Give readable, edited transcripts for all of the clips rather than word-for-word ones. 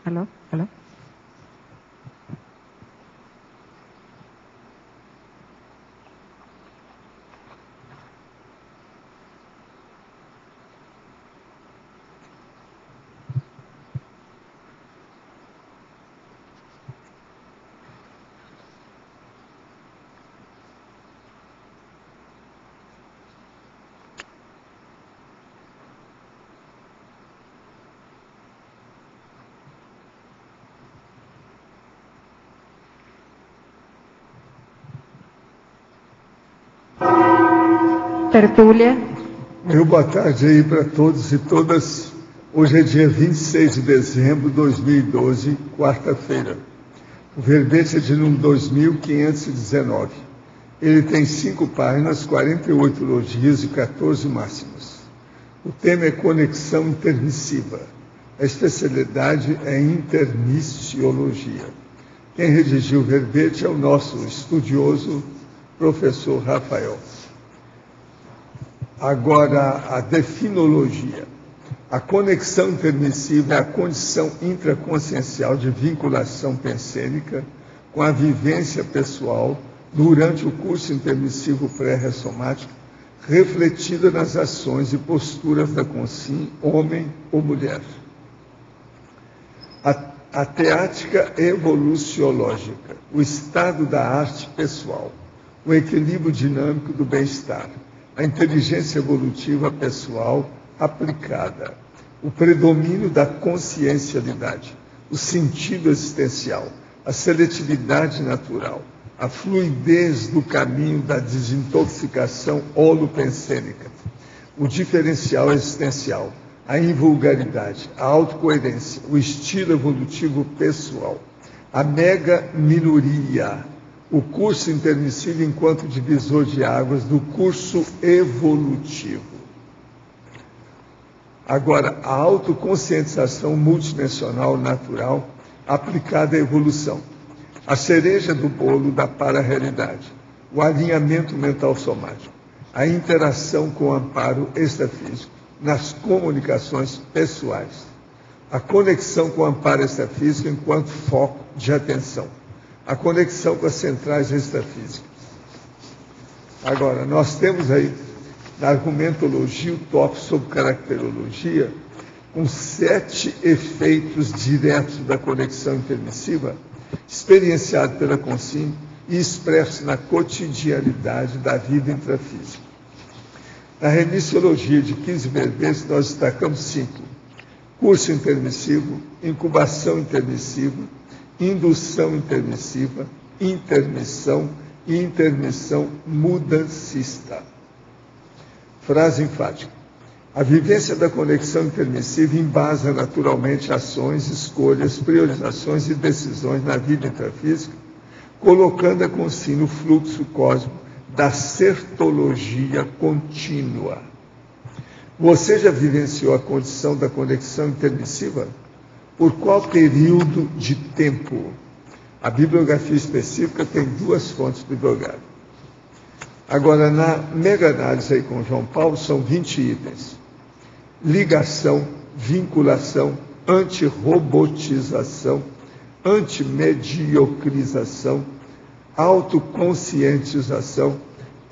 Alô? Alô? Tertúlia. Meu boa tarde aí para todos e todas. Hoje é dia 26 de dezembro de 2012, quarta-feira. O verbete é de número 2519. Ele tem 5 páginas, 48 elogios e 14 máximos. O tema é conexão intermissiva. A especialidade é intermissiologia. Quem redigiu o verbete é o nosso estudioso professor Rafael. Agora, a definologia. A conexão intermissiva é a condição intraconsciencial de vinculação pensênica com a vivência pessoal durante o curso intermissivo pré-ressomático, refletida nas ações e posturas da consciência, homem ou mulher. A teática evoluciológica, o estado da arte pessoal, o equilíbrio dinâmico do bem-estar, a inteligência evolutiva pessoal aplicada, o predomínio da consciencialidade, o sentido existencial, a seletividade natural, a fluidez do caminho da desintoxicação holopensênica, o diferencial existencial, a invulgaridade, a autocoerência, o estilo evolutivo pessoal, a mega minoria, o curso intermissivo enquanto divisor de águas do curso evolutivo. Agora, a autoconscientização multidimensional natural aplicada à evolução. A cereja do bolo da para-realidade, o alinhamento mental somático, a interação com o amparo extrafísico nas comunicações pessoais, a conexão com o amparo extrafísico enquanto foco de atenção, a conexão com as centrais extrafísicas. Agora, nós temos aí, na argumentologia, o tópico sobre caracterologia, com 7 efeitos diretos da conexão intermissiva, experienciado pela consciência e expresso na cotidianidade da vida intrafísica. Na remissiologia de 15 verbetes, nós destacamos 5. Curso intermissivo, incubação intermissiva, indução intermissiva, intermissão e intermissão mudancista. Frase enfática. A vivência da conexão intermissiva embasa naturalmente ações, escolhas, priorizações e decisões na vida intrafísica, colocando a consciência no fluxo cósmico da certologia contínua. Você já vivenciou a condição da conexão intermissiva? Por qual período de tempo? A bibliografia específica tem 2 fontes bibliográficas. Agora, na mega-análise aí com João Paulo, são 20 itens. Ligação, vinculação, antirrobotização, antimediocrização, autoconscientização,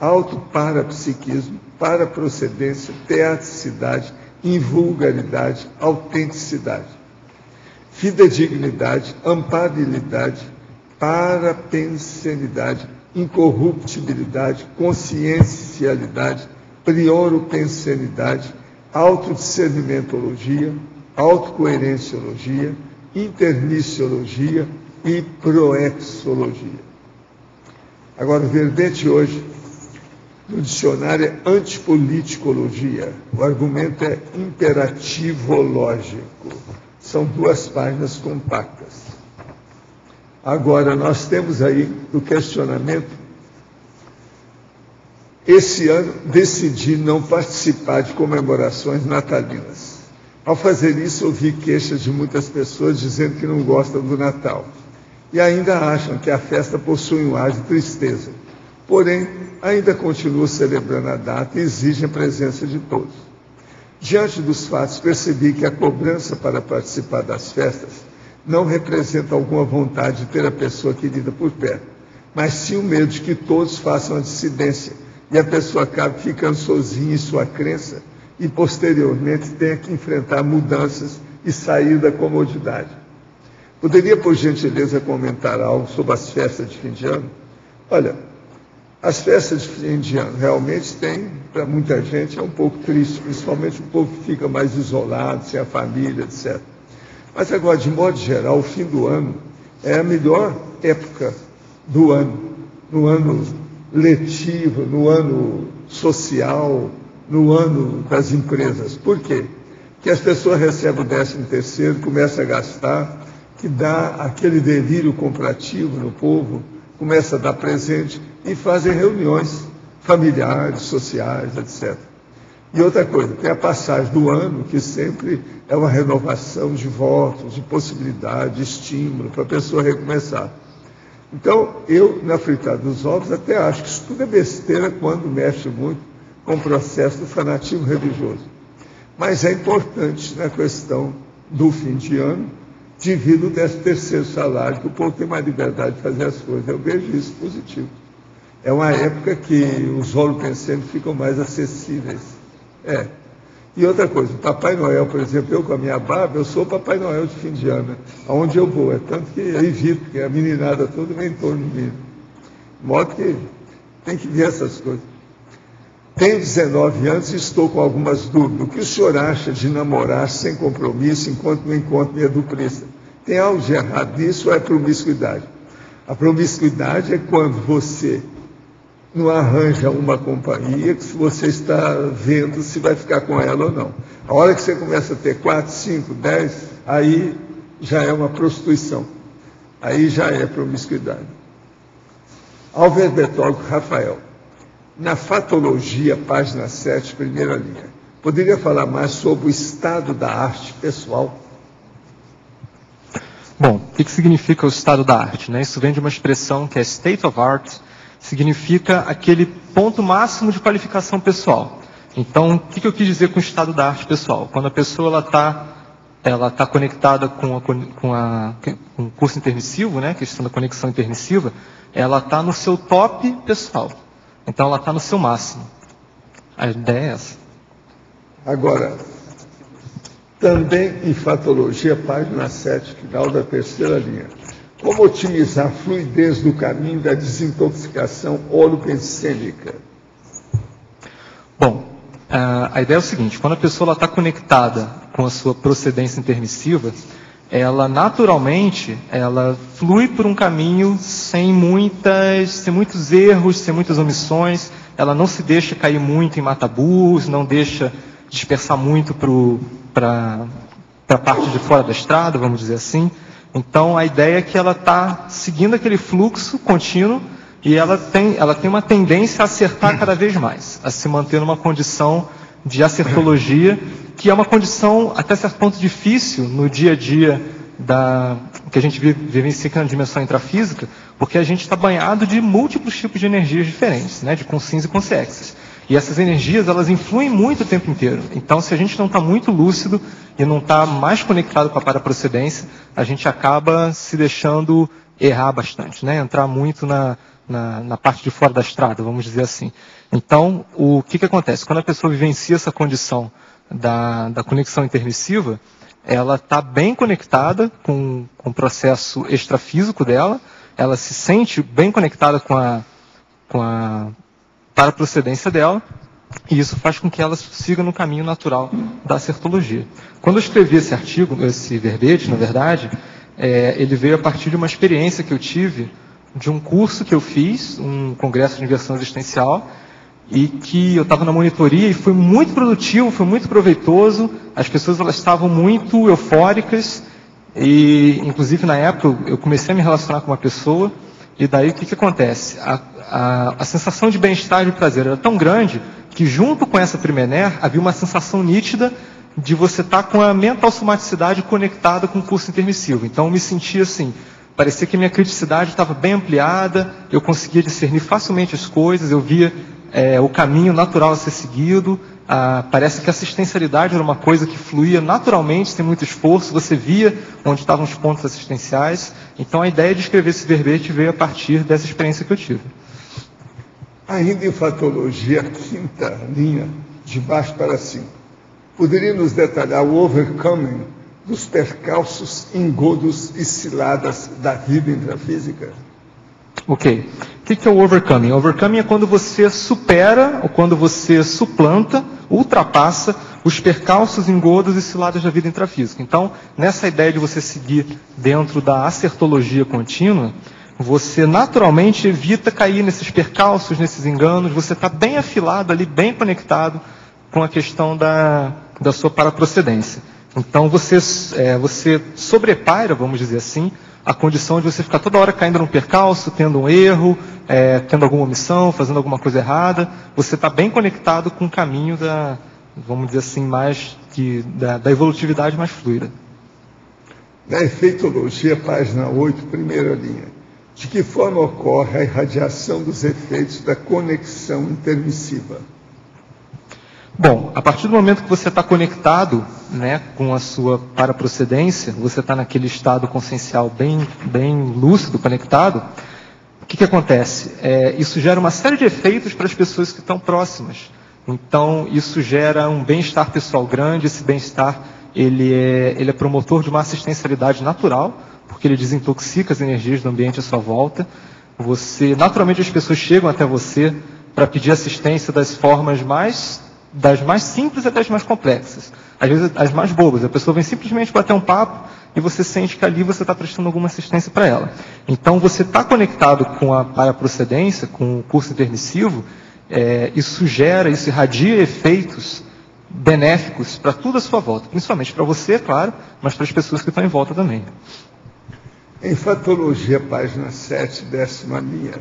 autoparapsiquismo, paraprocedência, teaticidade, invulgaridade, autenticidade, fidedignidade, amparabilidade, parapensenidade, incorruptibilidade, consciencialidade, prioropensenidade, autodiscernimentologia, autocoerenciologia, intermissiologia e proexologia. Agora, o verbete hoje no dicionário é antipoliticologia. O argumento é imperativológico. São 2 páginas compactas. Agora, nós temos aí o questionamento. Esse ano, decidi não participar de comemorações natalinas. Ao fazer isso, ouvi queixas de muitas pessoas dizendo que não gostam do Natal. E ainda acham que a festa possui um ar de tristeza. Porém, ainda continuam celebrando a data e exigem a presença de todos. Diante dos fatos, percebi que a cobrança para participar das festas não representa alguma vontade de ter a pessoa querida por perto, mas sim o medo de que todos façam a dissidência e a pessoa acabe ficando sozinha em sua crença e, posteriormente, tenha que enfrentar mudanças e sair da comodidade. Poderia, por gentileza, comentar algo sobre as festas de fim de ano? Olha, as festas de fim de ano realmente têm, para muita gente, é um pouco triste, principalmente o povo que fica mais isolado, sem a família, etc. Mas agora, de modo geral, o fim do ano é a melhor época do ano, no ano letivo, no ano social, no ano das empresas. Por quê? Porque as pessoas recebem o 13º, começam a gastar, que dá aquele delírio comprativo no povo, começa a dar presente e fazem reuniões familiares, sociais, etc. E outra coisa, tem a passagem do ano, que sempre é uma renovação de votos, de possibilidade, de estímulo, para a pessoa recomeçar. Então, eu, na fritada dos ovos, até acho que isso tudo é besteira quando mexe muito com o processo do fanatismo religioso. Mas é importante na questão do fim de ano, devido ao 13º salário, que o povo tem mais liberdade de fazer as coisas. Eu vejo isso positivo. É uma época que os holopensantes ficam mais acessíveis. E outra coisa, o Papai Noel, por exemplo, eu com a minha barba, eu sou o Papai Noel de fim de ano, aonde eu vou. É tanto que eu evito, porque a meninada toda vem em torno de mim. De modo que tem que ver essas coisas. Tenho 19 anos e estou com algumas dúvidas. O que o senhor acha de namorar sem compromisso enquanto não encontro minha duplista? Tem algo de errado nisso ou é promiscuidade? A promiscuidade é quando você não arranja uma companhia que você está vendo se vai ficar com ela ou não. A hora que você começa a ter 4, 5, 10, aí já é uma prostituição. Aí já é promiscuidade. Alverbetólogo Rafael. Na Fatologia, página 7, primeira linha. Poderia falar mais sobre o estado da arte pessoal? Bom, o que significa o estado da arte, né? Isso vem de uma expressão que é state of art, significa aquele ponto máximo de qualificação pessoal. Então, o que eu quis dizer com o estado da arte pessoal? Quando a pessoa ela tá conectada com o curso intermissivo, né? A questão da conexão intermissiva, ela está no seu top pessoal. Então, ela está no seu máximo. A ideia é essa. Agora, também em Fatologia, página 7, final da terceira linha. Como otimizar a fluidez do caminho da desintoxicação holopensêmica? Bom, a ideia é o seguinte, quando a pessoa está conectada com a sua procedência intermissiva, ela naturalmente flui por um caminho sem muitos erros, sem muitas omissões, ela não se deixa cair muito em mataburros, não deixa dispersar muito para a parte de fora da estrada, vamos dizer assim. Então, a ideia é que ela está seguindo aquele fluxo contínuo e ela tem uma tendência a acertar cada vez mais, a se manter numa condição de acertologia, que é uma condição, até certo ponto, difícil no dia a dia que a gente vivencia na dimensão intrafísica, porque a gente está banhado de múltiplos tipos de energias diferentes, né, de consciência e consciências. E essas energias, elas influem muito o tempo inteiro. Então, se a gente não está muito lúcido e não está mais conectado com a paraprocedência, a gente acaba se deixando errar bastante, né? Entrar muito na parte de fora da estrada, vamos dizer assim. Então, o que acontece? Quando a pessoa vivencia essa condição da conexão intermissiva, ela está bem conectada com o processo extrafísico dela, ela se sente bem conectada com a paraprocedência dela, e isso faz com que ela siga no caminho natural da acertologia. Quando eu escrevi esse artigo, esse verbete, na verdade, ele veio a partir de uma experiência que eu tive de um curso que eu fiz, um congresso de inversão existencial, e que eu estava na monitoria e foi muito produtivo, foi muito proveitoso, as pessoas elas estavam muito eufóricas, e inclusive na época eu comecei a me relacionar com uma pessoa, e daí o que acontece? A sensação de bem-estar e de prazer era tão grande que junto com essa primener havia uma sensação nítida de você estar com a mental somaticidade conectada com o curso intermissivo. Então eu me sentia assim, parecia que minha criticidade estava bem ampliada, eu conseguia discernir facilmente as coisas, eu via o caminho natural a ser seguido. Parece que a assistencialidade era uma coisa que fluía naturalmente, sem muito esforço, você via onde estavam os pontos assistenciais. Então a ideia de escrever esse verbete veio a partir dessa experiência que eu tive. Ainda em fatologia, quinta linha, de baixo para cima, poderia nos detalhar o overcoming dos percalços, engodos e ciladas da vida intrafísica? Ok. O que é o overcoming? O overcoming é quando você supera, ou quando você suplanta, ultrapassa os percalços, engodos e ciladas da vida intrafísica. Então, nessa ideia de você seguir dentro da acertologia contínua, você naturalmente evita cair nesses percalços, nesses enganos, você está bem afilado ali, bem conectado com a questão da sua paraprocedência. Então, você sobrepaira, vamos dizer assim, a condição de você ficar toda hora caindo num percalço, tendo um erro, tendo alguma omissão, fazendo alguma coisa errada. Você está bem conectado com o caminho vamos dizer assim, da evolutividade mais fluida. Na efeitologia, página 8, primeira linha. De que forma ocorre a irradiação dos efeitos da conexão intermissiva? Bom, a partir do momento que você está conectado, né, com a sua paraprocedência, você está naquele estado consciencial bem lúcido, conectado, o que acontece? Isso gera uma série de efeitos para as pessoas que estão próximas. Então, isso gera um bem-estar pessoal grande. Esse bem-estar ele é promotor de uma assistencialidade natural, porque ele desintoxica as energias do ambiente à sua volta. Naturalmente, as pessoas chegam até você para pedir assistência das mais simples até as mais complexas. Às vezes, as mais bobas. A pessoa vem simplesmente bater um papo e você sente que ali você está prestando alguma assistência para ela. Então, você está conectado com a paraprocedência, com o curso intermissivo, isso irradia efeitos benéficos para tudo à sua volta. Principalmente para você, é claro, mas para as pessoas que estão em volta também. Em fatologia, página 7, 10ª linha,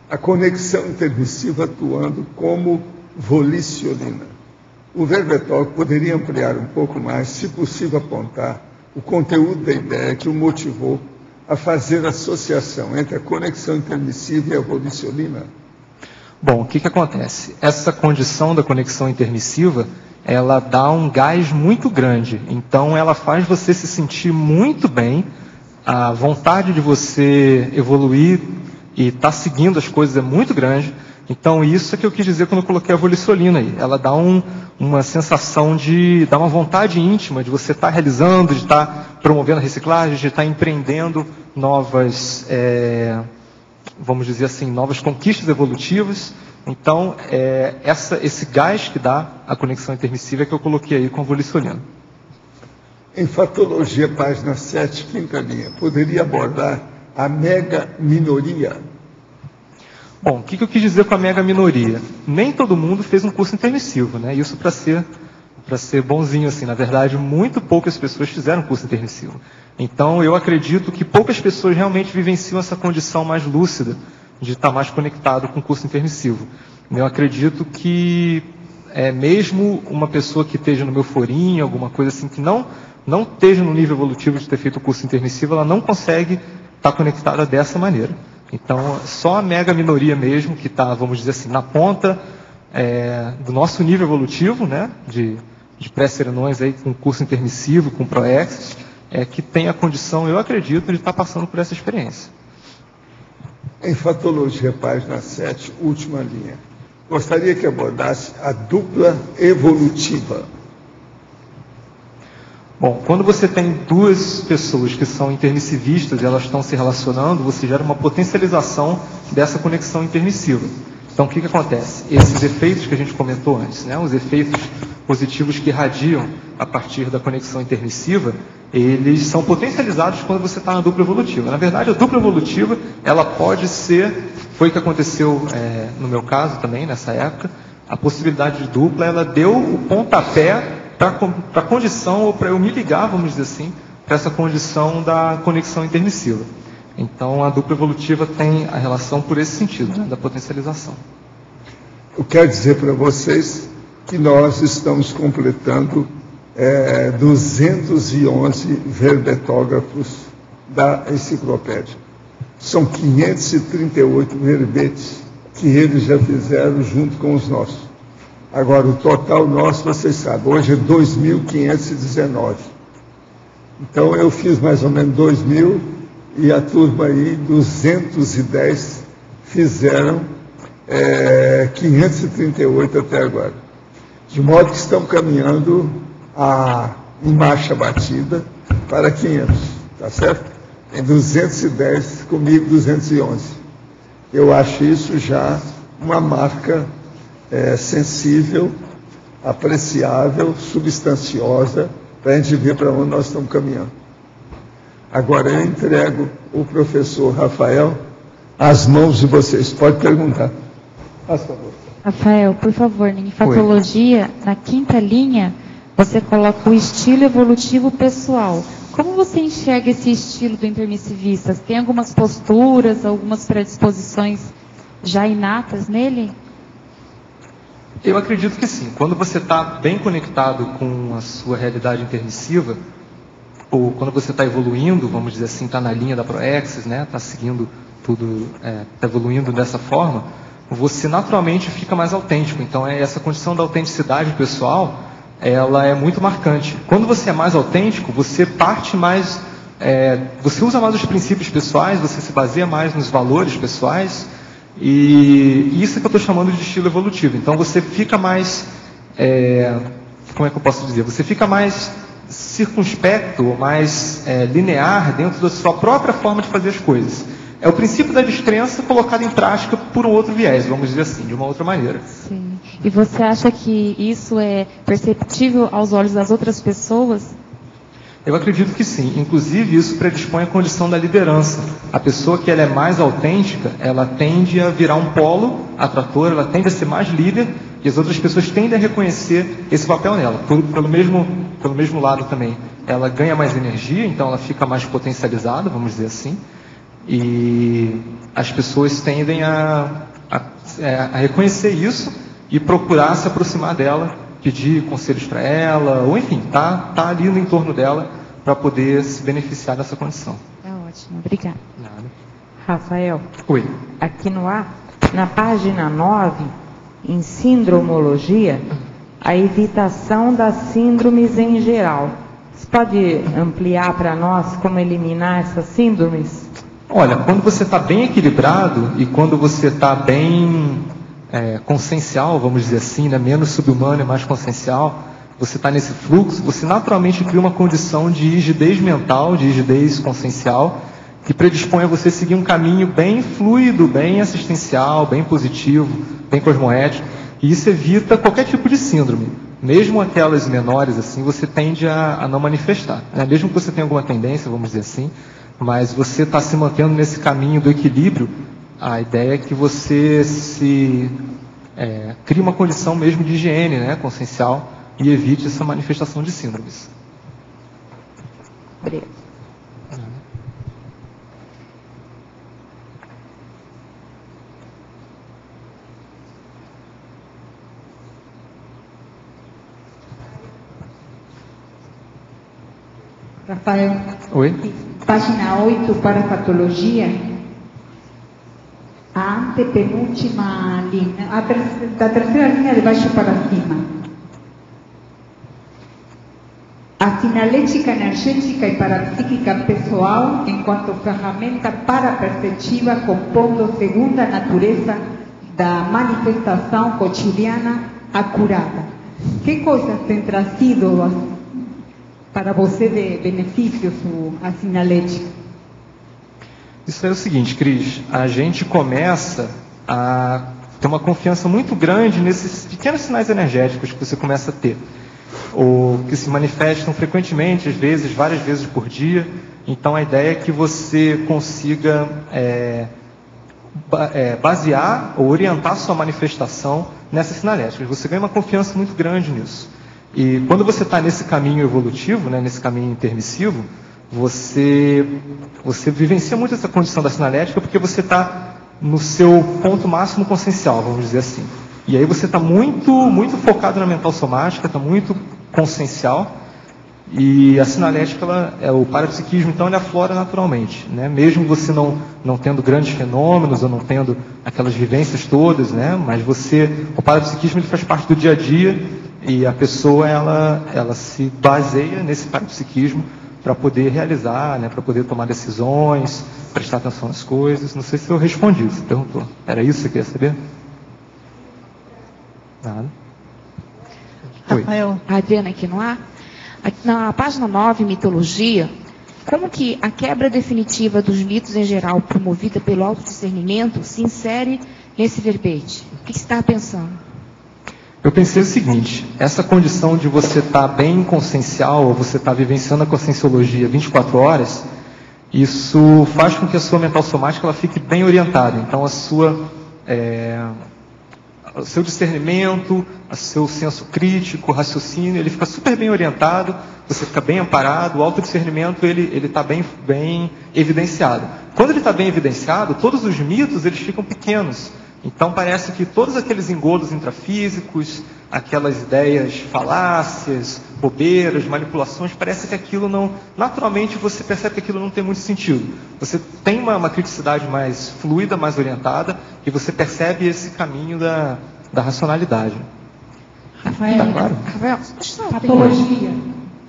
a conexão intermissiva atuando como volicionina. O verbetol poderia ampliar um pouco mais, se possível apontar o conteúdo da ideia que o motivou a fazer associação entre a conexão intermissiva e a volicionina? Bom, o que acontece? Essa condição da conexão intermissiva, ela dá um gás muito grande. Então, ela faz você se sentir muito bem. A vontade de você evoluir e estar seguindo as coisas é muito grande. Então, isso é que eu quis dizer quando eu coloquei a volicionina aí. Ela dá uma sensação dá uma vontade íntima de você estar realizando, de estar promovendo a reciclagem, de estar empreendendo novas, vamos dizer assim, novas conquistas evolutivas. Então, esse gás que dá a conexão intermissiva é que eu coloquei aí com a volicionina. Em fatologia, página 7, 5ª linha, poderia abordar a mega minoria? Bom, o que eu quis dizer com a mega minoria? Nem todo mundo fez um curso intermissivo, né? Isso para ser bonzinho, assim. Na verdade, muito poucas pessoas fizeram curso intermissivo. Então, eu acredito que poucas pessoas realmente vivenciam essa condição mais lúcida de estar mais conectado com o curso intermissivo. Eu acredito que mesmo uma pessoa que esteja no meu forinho, alguma coisa assim, que não esteja no nível evolutivo de ter feito o curso intermissivo, ela não consegue estar conectada dessa maneira. Então, só a mega minoria mesmo, que está, vamos dizer assim, na ponta do nosso nível evolutivo, né, de pré-serenões aí com curso intermissivo, com ProEx, que tem a condição, eu acredito, de estar passando por essa experiência. Em fatologia, página 7, última linha, gostaria que abordasse a dupla evolutiva. Bom, quando você tem duas pessoas que são intermissivistas e elas estão se relacionando, você gera uma potencialização dessa conexão intermissiva. Então, o que acontece? Esses efeitos que a gente comentou antes, né, os efeitos positivos que irradiam a partir da conexão intermissiva, eles são potencializados quando você está na dupla evolutiva. Na verdade, a dupla evolutiva, ela pode ser, foi o que aconteceu no meu caso também, nessa época, a possibilidade de dupla, ela deu o pontapé para a condição, ou para eu me ligar, vamos dizer assim, para essa condição da conexão intermissiva. Então, a dupla evolutiva tem a relação por esse sentido, né, da potencialização. Eu quero dizer para vocês que nós estamos completando 211 verbetógrafos da enciclopédia. São 538 verbetes que eles já fizeram junto com os nossos. Agora, o total nosso, vocês sabem, hoje é 2.519. Então, eu fiz mais ou menos 2.000 e a turma aí, 210, fizeram 538 até agora. De modo que estão caminhando em marcha batida para 500, tá certo? Em 210, comigo 211. Eu acho isso já uma marca sensível, apreciável, substanciosa, para a gente ver para onde nós estamos caminhando. Agora eu entrego o professor Rafael às mãos de vocês. Pode perguntar. Faz favor. Rafael, por favor, em fatologia, na 5ª linha, você coloca o estilo evolutivo pessoal. Como você enxerga esse estilo do intermissivista? Tem algumas posturas, algumas predisposições já inatas nele? Eu acredito que sim. Quando você está bem conectado com a sua realidade intermissiva, ou quando você está evoluindo, vamos dizer assim, está na linha da Proexis, né? Está seguindo tudo, está evoluindo dessa forma, você naturalmente fica mais autêntico. Então, essa condição da autenticidade pessoal, ela é muito marcante. Quando você é mais autêntico, você parte mais, você usa mais os princípios pessoais, você se baseia mais nos valores pessoais, e isso é que eu estou chamando de estilo evolutivo. Então você fica mais, como é que eu posso dizer? Você fica mais circunspecto, mais linear dentro da sua própria forma de fazer as coisas. É o princípio da descrença colocado em prática por um outro viés, vamos dizer assim, de uma outra maneira. Sim. E você acha que isso é perceptível aos olhos das outras pessoas? Eu acredito que sim. Inclusive, isso predispõe à condição da liderança. A pessoa que ela é mais autêntica, ela tende a virar um polo atrator, ela tende a ser mais líder, e as outras pessoas tendem a reconhecer esse papel nela. Pelo mesmo lado também. Ela ganha mais energia, então ela fica mais potencializada, vamos dizer assim. E as pessoas tendem a reconhecer isso e procurar se aproximar dela, pedir conselhos para ela, ou enfim, tá ali no entorno dela para poder se beneficiar dessa condição. Tá ótimo, obrigada. Nada. Rafael, Oi. aqui na página 9, em sindromologia, a evitação das síndromes em geral. Você pode ampliar para nós como eliminar essas síndromes? Olha, quando você está bem equilibrado e quando você está bem consciencial, vamos dizer assim, né, menos subhumano e mais consciencial, você está nesse fluxo, você naturalmente cria uma condição de rigidez mental, de rigidez consciencial, que predispõe a você seguir um caminho bem fluido, bem assistencial, bem positivo, bem cosmoético, e isso evita qualquer tipo de síndrome. Mesmo aquelas menores, assim, você tende a não manifestar, né? Mesmo que você tenha alguma tendência, vamos dizer assim, mas você está se mantendo nesse caminho do equilíbrio. A ideia é que você crie uma condição mesmo de higiene, né, consciencial, e evite essa manifestação de síndromes. Obrigada. Rafael. Oi? Página 8 para patologia. A antepenúltima linha, da terceira linha de baixo para cima. A sinalética energética e parapsíquica pessoal, enquanto ferramenta paraperceptiva, compondo segundo a natureza da manifestação cotidiana acurada. Que coisas tem trazido para você de benefícios a sinalética? Isso é o seguinte, Cris, a gente começa a ter uma confiança muito grande nesses pequenos sinais energéticos que você começa a ter, ou que se manifestam frequentemente, às vezes, várias vezes por dia. Então a ideia é que você consiga basear ou orientar sua manifestação nessas sinaléticas. Você ganha uma confiança muito grande nisso. E quando você está nesse caminho evolutivo, né, nesse caminho intermissivo, você vivencia muito essa condição da sinalética, porque você está no seu ponto máximo consciencial, vamos dizer assim. E aí você está muito, muito focado na mental somática, está muito consciencial, E a sinalética, o parapsiquismo, então, ele aflora naturalmente, né? Mesmo você não tendo grandes fenômenos, ou não tendo aquelas vivências todas, né? Mas o parapsiquismo ele faz parte do dia a dia, e a pessoa, ela se baseia nesse parapsiquismo para poder realizar, né? Para poder tomar decisões, prestar atenção nas coisas. Não sei se eu respondi, você perguntou. Era isso que você queria saber? Nada. Rafael. A Adriana aqui no ar. Na página 9, mitologia, como que a quebra definitiva dos mitos em geral, promovida pelo autodiscernimento, se insere nesse verbete? O que você estava pensando? Eu pensei o seguinte: essa condição de você estar bem consciencial, ou você estar vivenciando a conscienciologia 24 horas, isso faz com que a sua mental somática ela fique bem orientada. Então, o seu discernimento, o seu senso crítico, raciocínio, ele fica super bem orientado, você fica bem amparado, o autodiscernimento ele está bem evidenciado. Quando ele está bem evidenciado, todos os mitos eles ficam pequenos. Então parece que todos aqueles engodos intrafísicos, aquelas ideias falácias, bobeiras, manipulações, parece que aquilo não... Naturalmente você percebe que aquilo não tem muito sentido. Você tem uma criticidade mais fluida, mais orientada, e você percebe esse caminho da racionalidade. Rafael, Tá claro? Rafael, deixa eu só patologia.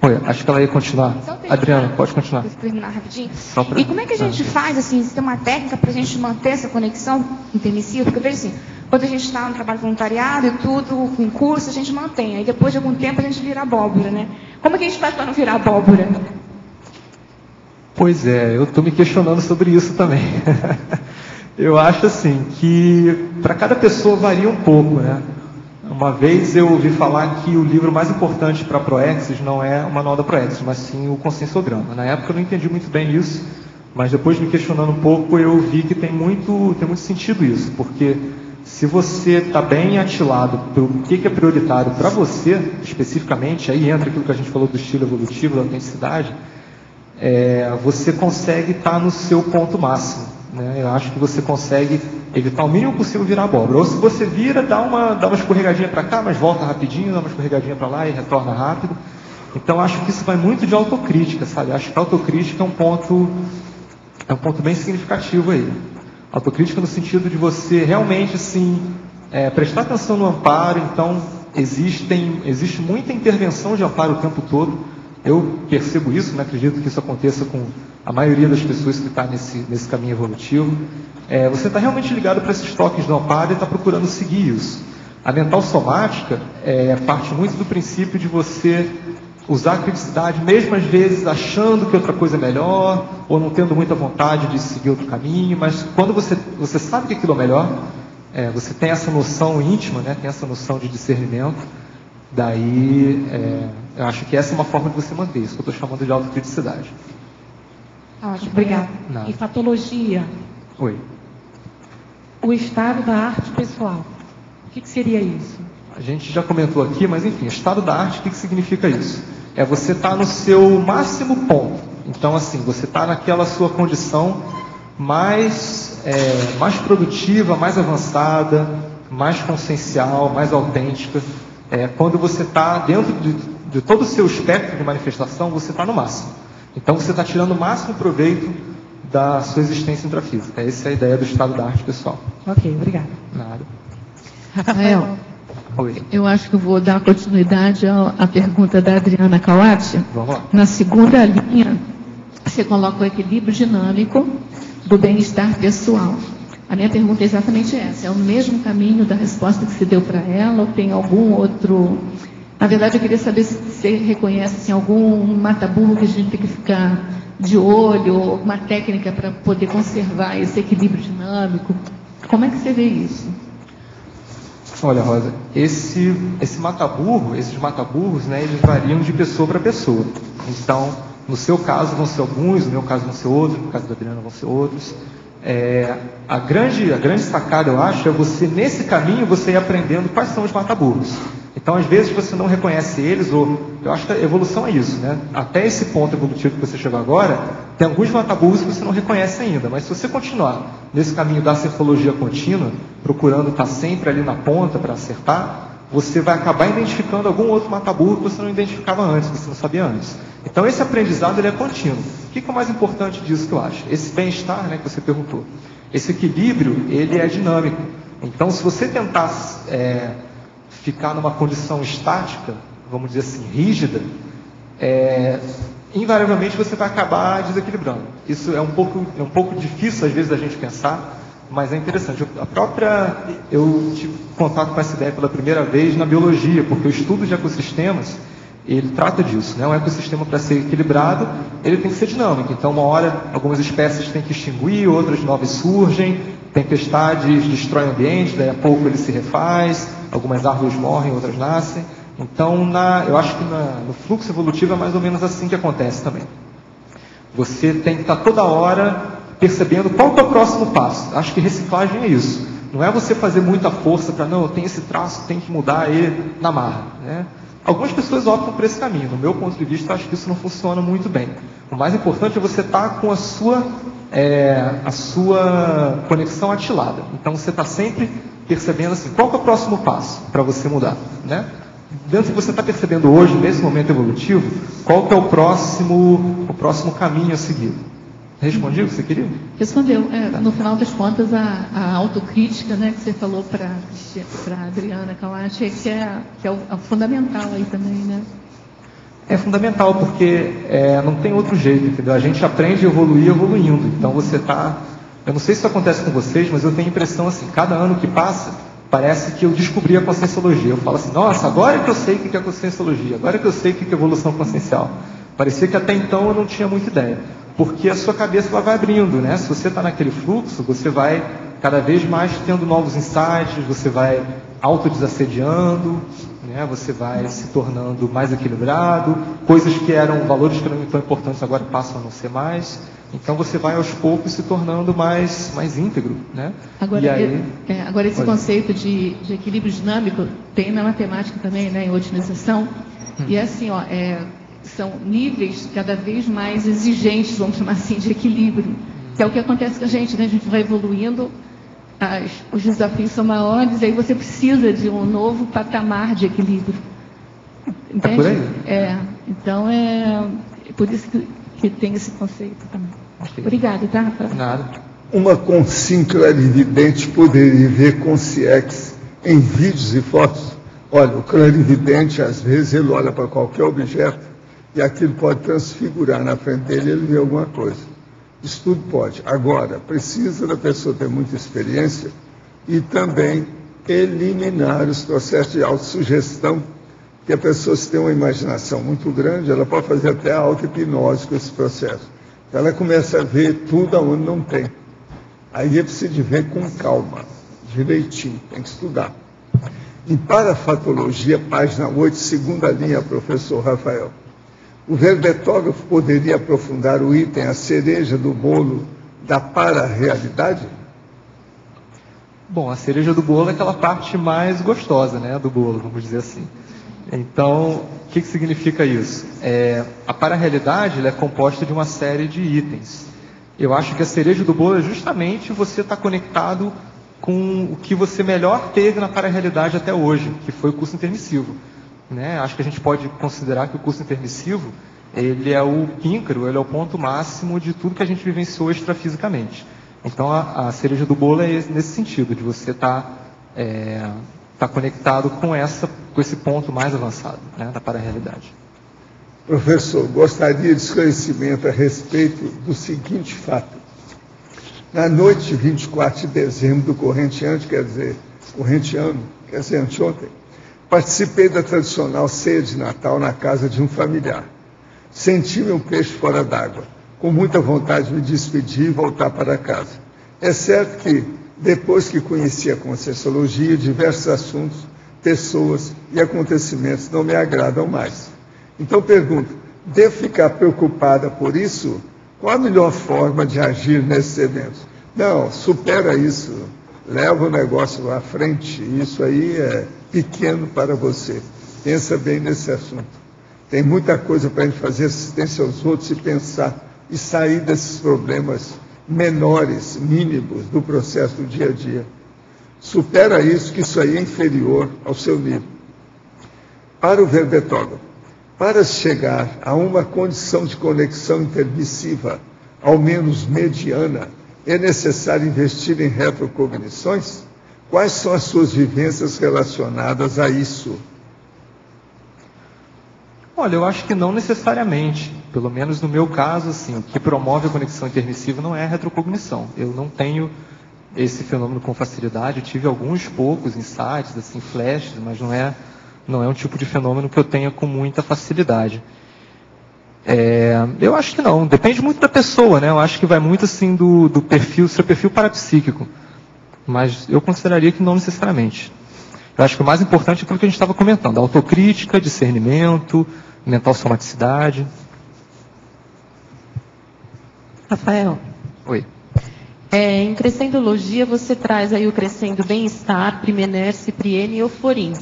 Oi, acho que ela ia continuar. Adriana, pode continuar. Deixa eu terminar rapidinho. Pra... E como é que a gente faz, assim, se tem uma técnica para a gente manter essa conexão intermissiva? Porque eu vejo assim, quando a gente está no trabalho voluntariado e tudo, com curso, a gente mantém. Aí depois de algum tempo a gente vira abóbora, né? Como é que a gente faz para não virar abóbora? Pois é, eu estou me questionando sobre isso também. Eu acho assim, que para cada pessoa varia um pouco, né? Uma vez eu ouvi falar que o livro mais importante para a Proexis não é o Manual da Proexis, mas sim o Conscienciograma. Na época eu não entendi muito bem isso, mas depois me questionando um pouco eu vi que tem muito sentido isso, porque se você está bem atilado pelo que é prioritário para você, especificamente, aí entra aquilo que a gente falou do estilo evolutivo, da autenticidade, você consegue estar no seu ponto máximo. Né? Eu acho que você consegue evitar o mínimo possível virar abóbora. Ou se você vira, dá uma escorregadinha para cá, mas volta rapidinho, dá uma escorregadinha para lá e retorna rápido. Então, acho que isso vai muito de autocrítica, sabe? Acho que a autocrítica é um ponto bem significativo aí. Autocrítica no sentido de você realmente, assim, prestar atenção no amparo. Então, existe muita intervenção de amparo o tempo todo. Eu percebo isso, não acredito que isso aconteça com a maioria das pessoas que está nesse caminho evolutivo. Você está realmente ligado para esses toques do amparo e está procurando seguir isso. A mental somática parte muito do princípio de você usar a criticidade, mesmo às vezes achando que outra coisa é melhor, ou não tendo muita vontade de seguir outro caminho, mas quando você sabe que aquilo é melhor, você tem essa noção íntima, né? Tem essa noção de discernimento, daí eu acho que essa é uma forma de você manter isso, que eu estou chamando de autocriticidade. Ótimo, Obrigada. Nada. E patologia? Oi. O estado da arte pessoal. O que seria isso? A gente já comentou aqui, mas enfim, estado da arte, o que significa isso? Você estar no seu máximo ponto. Então, assim, você está naquela sua condição mais produtiva, mais avançada, mais consciencial, mais autêntica. Quando você está dentro de todo o seu espectro de manifestação, você está no máximo. Então, você está tirando o máximo proveito da sua existência intrafísica. Essa é a ideia do estado da arte pessoal. Ok, obrigada. Nada. Rafael, Oi. eu acho que eu vou dar continuidade à pergunta da Adriana Kawati. Vamos lá. Na segunda linha, você coloca o equilíbrio dinâmico do bem-estar pessoal. A minha pergunta é exatamente essa. É o mesmo caminho da resposta que você deu para ela ou tem algum outro... Na verdade, eu queria saber se você reconhece assim, algum mata-burro que a gente tem que ficar de olho, ou alguma técnica para poder conservar esse equilíbrio dinâmico. Como é que você vê isso? Olha, Rosa, esses mata-burros, né, eles variam de pessoa para pessoa. Então, no seu caso vão ser alguns, no meu caso vão ser outros, no caso da Adriana vão ser outros. A grande sacada, eu acho, é você, nesse caminho, você ir aprendendo quais são os mata-burros. Então, às vezes, você não reconhece eles, ou eu acho que a evolução é isso, né? Até esse ponto evolutivo que você chegou agora, tem alguns mata-burros que você não reconhece ainda, mas se você continuar nesse caminho da acertologia contínua, procurando estar sempre ali na ponta para acertar, você vai acabar identificando algum outro mataburro que você não identificava antes, que você não sabia antes. Então, esse aprendizado ele é contínuo. O que é o mais importante disso que eu acho? Esse bem-estar, né, que você perguntou. Esse equilíbrio, ele é dinâmico. Então, se você tentar ficar numa condição estática, vamos dizer assim, rígida, invariavelmente você vai acabar desequilibrando. Isso é um pouco difícil, às vezes, da gente pensar, mas é interessante. Eu tive contato com essa ideia pela primeira vez na biologia, porque o estudo de ecossistemas, ele trata disso, né? Um ecossistema, para ser equilibrado, ele tem que ser dinâmico. Então, uma hora, algumas espécies têm que extinguir, outras novas surgem, tempestades destroem o ambiente, daí a pouco ele se refaz, algumas árvores morrem, outras nascem. Então, eu acho que no fluxo evolutivo é mais ou menos assim que acontece também. Você tem que estar toda hora percebendo qual é o próximo passo. Acho que reciclagem é isso. Não é você fazer muita força para, não, eu tenho esse traço, tem que mudar ele na marra, né? Algumas pessoas optam por esse caminho. No meu ponto de vista, acho que isso não funciona muito bem. O mais importante é você estar com a sua conexão atilada. Então, você está sempre percebendo assim, qual é o próximo passo para você mudar, né? Dentro do que você está percebendo hoje, nesse momento evolutivo, qual que é o próximo caminho a seguir? Respondi o que você queria? Respondeu. No final das contas, a autocrítica, né, que você falou para a Adriana Calati, que é o fundamental aí também, né? É fundamental, porque não tem outro jeito, entendeu? A gente aprende a evoluir evoluindo. Então você está... Eu não sei se isso acontece com vocês, mas eu tenho a impressão assim, cada ano que passa, parece que eu descobri a conscienciologia. Eu falo assim, nossa, agora que eu sei o que é conscienciologia, agora que eu sei o que é evolução consciencial. Parecia que até então eu não tinha muita ideia. Porque a sua cabeça ela vai abrindo, né? Se você está naquele fluxo, você vai cada vez mais tendo novos insights, você vai autodesassediando, né? Você vai se tornando mais equilibrado, coisas que eram valores que não eram tão importantes agora passam a não ser mais. Então você vai aos poucos se tornando mais íntegro, né? Agora esse conceito de equilíbrio dinâmico tem na matemática também, né? Em otimização. E é assim, são níveis cada vez mais exigentes, vamos chamar assim, de equilíbrio. Que é o que acontece com a gente, né? A gente vai evoluindo, os desafios são maiores, aí você precisa de um novo patamar de equilíbrio. Entende? Por aí? Então é por isso que tem esse conceito também. Obrigada, tá, Rafael? Nada. Uma clarividente poderia ver consciex em vídeos e fotos. Olha, o clarividente, às vezes, ele olha para qualquer objeto e aquilo pode transfigurar na frente dele e ele vê alguma coisa. Isso tudo pode. Agora, precisa da pessoa ter muita experiência e também eliminar os processos de autossugestão, que a pessoa, se tem uma imaginação muito grande, ela pode fazer até a auto-hipnose com esse processo. Ela começa a ver tudo aonde não tem. Aí é preciso ver com calma, direitinho, tem que estudar. Em Parafatologia, página 8, segunda linha, professor Rafael. O verbetógrafo poderia aprofundar o item a cereja do bolo da para-realidade? Bom, a cereja do bolo é aquela parte mais gostosa, né, do bolo, vamos dizer assim. Então, o que significa isso? A para-realidade é composta de uma série de itens. Eu acho que a cereja do bolo é justamente você estar conectado com o que você melhor teve na para-realidade até hoje, que foi o curso intermissivo. Né? Acho que a gente pode considerar que o curso intermissivo, ele é o píncaro, ele é o ponto máximo de tudo que a gente vivenciou extrafisicamente. Então, a cereja do bolo é nesse sentido, de você estar conectado com esse ponto mais avançado, né, da para-realidade. Professor, gostaria de esclarecimento a respeito do seguinte fato. Na noite de 24 de dezembro do corrente ano, quer dizer, anteontem, participei da tradicional ceia de Natal na casa de um familiar. Senti-me um peixe fora d'água, com muita vontade de me despedir e voltar para casa. É certo que, depois que conheci a Conscienciologia, diversos assuntos, pessoas e acontecimentos não me agradam mais. Então pergunto, devo ficar preocupada por isso? Qual a melhor forma de agir nesses eventos? Não, supera isso, leva o negócio à frente, isso aí é pequeno para você. Pensa bem nesse assunto. Tem muita coisa para a gente fazer assistência aos outros e pensar e sair desses problemas menores, mínimos do processo do dia a dia. Supera isso, que isso aí é inferior ao seu nível. Para o verbetógrafo, para chegar a uma condição de conexão intermissiva, ao menos mediana, é necessário investir em retrocognições? Quais são as suas vivências relacionadas a isso? Olha, eu acho que não necessariamente. Pelo menos no meu caso, assim, o que promove a conexão intermissiva não é a retrocognição. Eu não tenho esse fenômeno com facilidade. Eu tive alguns poucos insights, assim, flashes, mas não é um tipo de fenômeno que eu tenha com muita facilidade. Eu acho que não. Depende muito da pessoa, né? Eu acho que vai muito assim do perfil, seu perfil parapsíquico. Mas eu consideraria que não necessariamente. Eu acho que o mais importante é aquilo que a gente estava comentando: autocrítica, discernimento, mental somaticidade. Rafael. Oi. Em Crescendologia você traz aí o crescendo bem-estar, Primener, Cipriene e Euforim.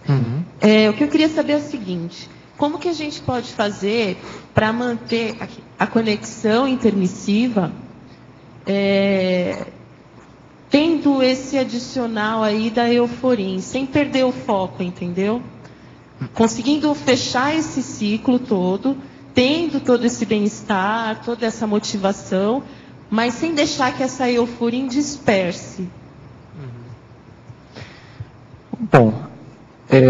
Uhum. O que eu queria saber é o seguinte: como que a gente pode fazer para manter a conexão intermissiva, tendo esse adicional aí da Euforim, sem perder o foco, entendeu? Conseguindo fechar esse ciclo todo, tendo todo esse bem-estar, toda essa motivação, mas sem deixar que essa Euforim disperse. Bom,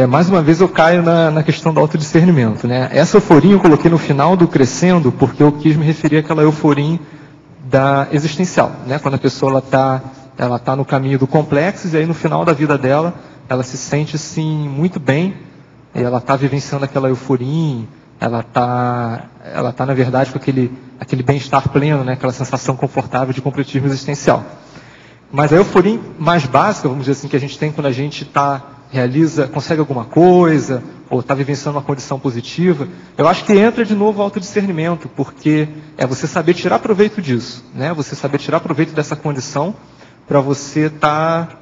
mais uma vez eu caio na questão do autodiscernimento, né? Essa euforia eu coloquei no final do crescendo porque eu quis me referir àquela euforia da existencial, né? Quando a pessoa ela tá no caminho do complexo e aí no final da vida dela ela se sente assim muito bem, e ela está vivenciando aquela euforia, ela tá na verdade com aquele bem-estar pleno, né? Aquela sensação confortável de completismo existencial. Mas a euforia mais básica, vamos dizer assim, que a gente tem quando a gente consegue alguma coisa, ou está vivenciando uma condição positiva, eu acho que entra de novo o autodiscernimento, porque é você saber tirar proveito disso, né? Você saber tirar proveito dessa condição para você estar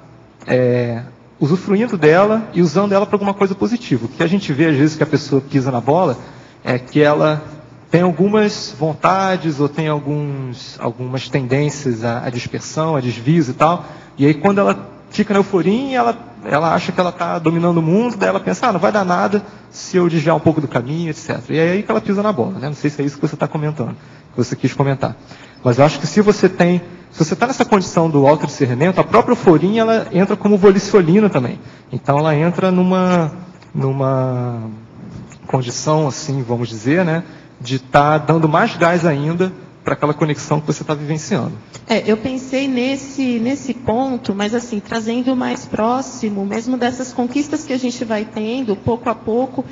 usufruindo dela e usando ela para alguma coisa positiva. O que a gente vê às vezes que a pessoa pisa na bola é que ela tem algumas vontades ou tem algumas tendências à dispersão, a desvios e tal, e aí quando ela fica na euforia, ela acha que ela está dominando o mundo, daí ela pensa, não vai dar nada se eu desviar um pouco do caminho, etc. E é aí que ela pisa na bola, né? Não sei se é isso que você está comentando, que você quis comentar. Mas eu acho que se você está nessa condição do autodiscernimento, a própria euforia, ela entra como volicionina também. Então ela entra numa condição, assim, vamos dizer, né, de estar dando mais gás ainda para aquela conexão que você está vivenciando. Eu pensei nesse ponto, mas assim, trazendo mais próximo, mesmo dessas conquistas que a gente vai tendo, pouco a pouco,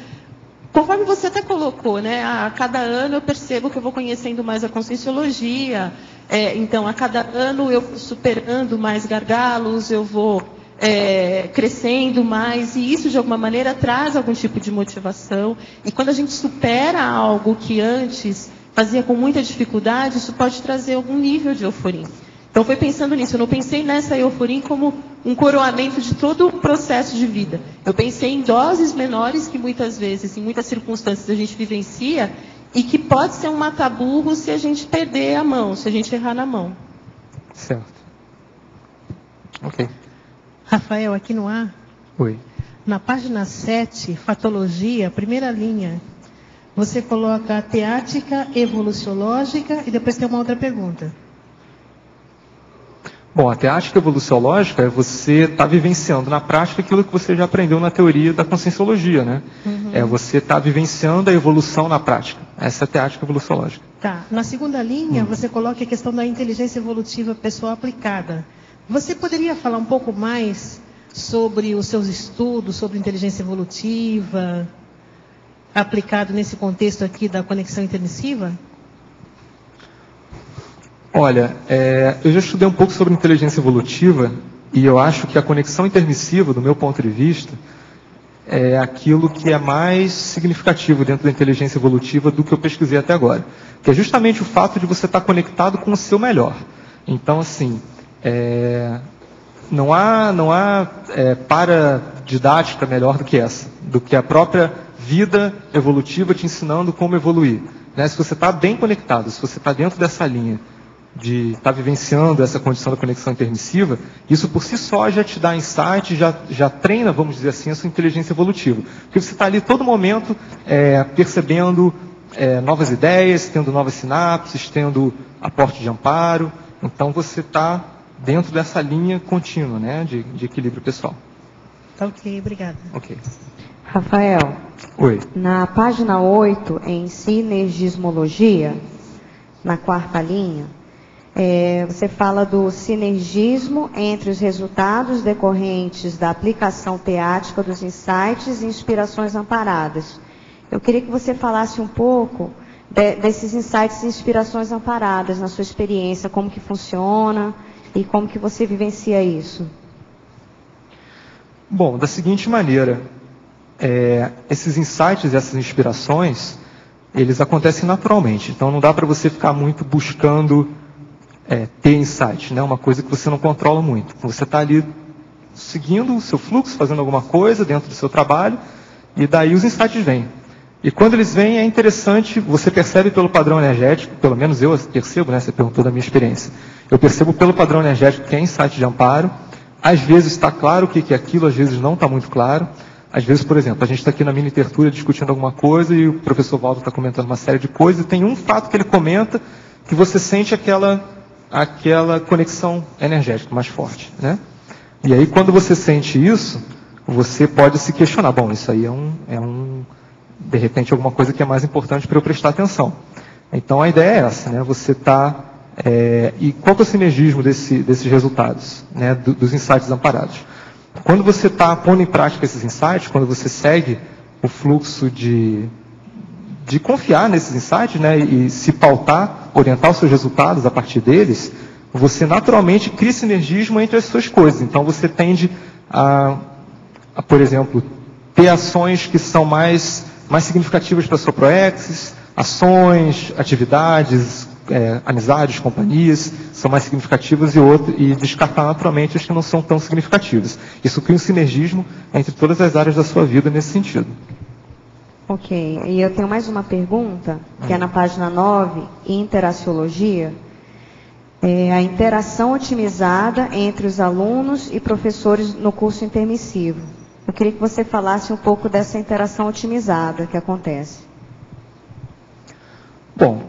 conforme você até colocou, né? A cada ano eu percebo que eu vou conhecendo mais a Conscienciologia, então a cada ano eu vou superando mais gargalos, eu vou crescendo mais, e isso de alguma maneira traz algum tipo de motivação. E quando a gente supera algo que antes fazia com muita dificuldade, isso pode trazer algum nível de euforia. Então foi pensando nisso, eu não pensei nessa euforia como um coroamento de todo o processo de vida. Eu pensei em doses menores que muitas vezes, em muitas circunstâncias, a gente vivencia e que pode ser um mata-burro se a gente perder a mão, se a gente errar na mão. Certo. Ok. Rafael, aqui no ar. Oi. Na página 7, Fatologia, primeira linha, você coloca a teática evoluciológica e depois tem uma outra pergunta. Bom, a teática evoluciológica é você estar vivenciando na prática aquilo que você já aprendeu na teoria da Conscienciologia, né? Uhum. É você estar vivenciando a evolução na prática. Essa é a teática evoluciológica. Tá. Na segunda linha, você coloca a questão da inteligência evolutiva pessoal aplicada. Você poderia falar um pouco mais sobre os seus estudos, sobre inteligência evolutiva, aplicado nesse contexto aqui da conexão intermissiva? Olha, eu já estudei um pouco sobre inteligência evolutiva e eu acho que a conexão intermissiva, do meu ponto de vista, é aquilo que é mais significativo dentro da inteligência evolutiva do que eu pesquisei até agora. Que é justamente o fato de você estar conectado com o seu melhor. Então, assim, não há paradidática melhor do que essa, do que a própria vida evolutiva te ensinando como evoluir. Né? Se você está bem conectado, se você está dentro dessa linha, de estar vivenciando essa condição da conexão intermissiva, isso por si só já te dá insight, já treina, vamos dizer assim, a sua inteligência evolutiva. Porque você está ali todo momento percebendo novas ideias, tendo novas sinapses, tendo aporte de amparo. Então você está dentro dessa linha contínua, né, de equilíbrio pessoal. Tá ok, obrigada. Ok. Rafael, Oi. na página 8, em sinergismologia, na 4ª linha, você fala do sinergismo entre os resultados decorrentes da aplicação teática dos insights e inspirações amparadas. Eu queria que você falasse um pouco desses insights e inspirações amparadas na sua experiência, como que funciona e como que você vivencia isso. Bom, da seguinte maneira, esses insights e essas inspirações, eles acontecem naturalmente. Então não dá para você ficar muito buscando ter insight, né? Uma coisa que você não controla muito. Você está ali seguindo o seu fluxo, fazendo alguma coisa dentro do seu trabalho, e daí os insights vêm. E quando eles vêm, é interessante, você percebe pelo padrão energético, pelo menos eu percebo, né? Você perguntou da minha experiência. Eu percebo pelo padrão energético que é insight de amparo. Às vezes está claro o que é aquilo, às vezes não está muito claro. Às vezes, por exemplo, a gente está aqui na mini tertúlia discutindo alguma coisa e o professor Valdo está comentando uma série de coisas e tem um fato que ele comenta que você sente aquela conexão energética mais forte, né? E aí, quando você sente isso, você pode se questionar, bom, isso aí de repente, alguma coisa que é mais importante para eu prestar atenção. Então, a ideia é essa, né? Você está... e qual que é o sinergismo desses resultados, né? Dos insights amparados? Quando você está pondo em prática esses insights, quando você segue o fluxo de confiar nesses insights, né? E se pautar, orientar os seus resultados a partir deles, você naturalmente cria sinergismo entre as suas coisas. Então, você tende a por exemplo, ter ações que são mais significativas para a sua proexis, ações, atividades, amizades, companhias, são mais significativas e descartar naturalmente as que não são tão significativas. Isso cria um sinergismo entre todas as áreas da sua vida nesse sentido. Ok, e eu tenho mais uma pergunta, que é na página 9, interaciologia. A interação otimizada entre os alunos e professores no curso intermissivo. Eu queria que você falasse um pouco dessa interação otimizada que acontece. Bom,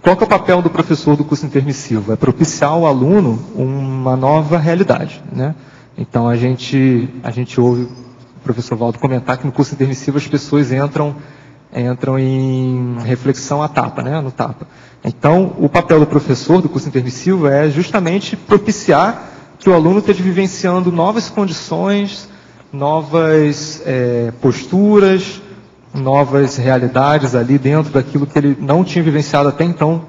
qual que é o papel do professor do curso intermissivo? É propiciar ao aluno uma nova realidade, né? Então, a gente ouve o professor Valdo comentar que no curso intermissivo as pessoas entram em reflexão à tapa, né? No tapa. Então, o papel do professor do curso intermissivo é justamente propiciar que o aluno esteja vivenciando novas condições, novas posturas, novas realidades ali dentro daquilo que ele não tinha vivenciado até então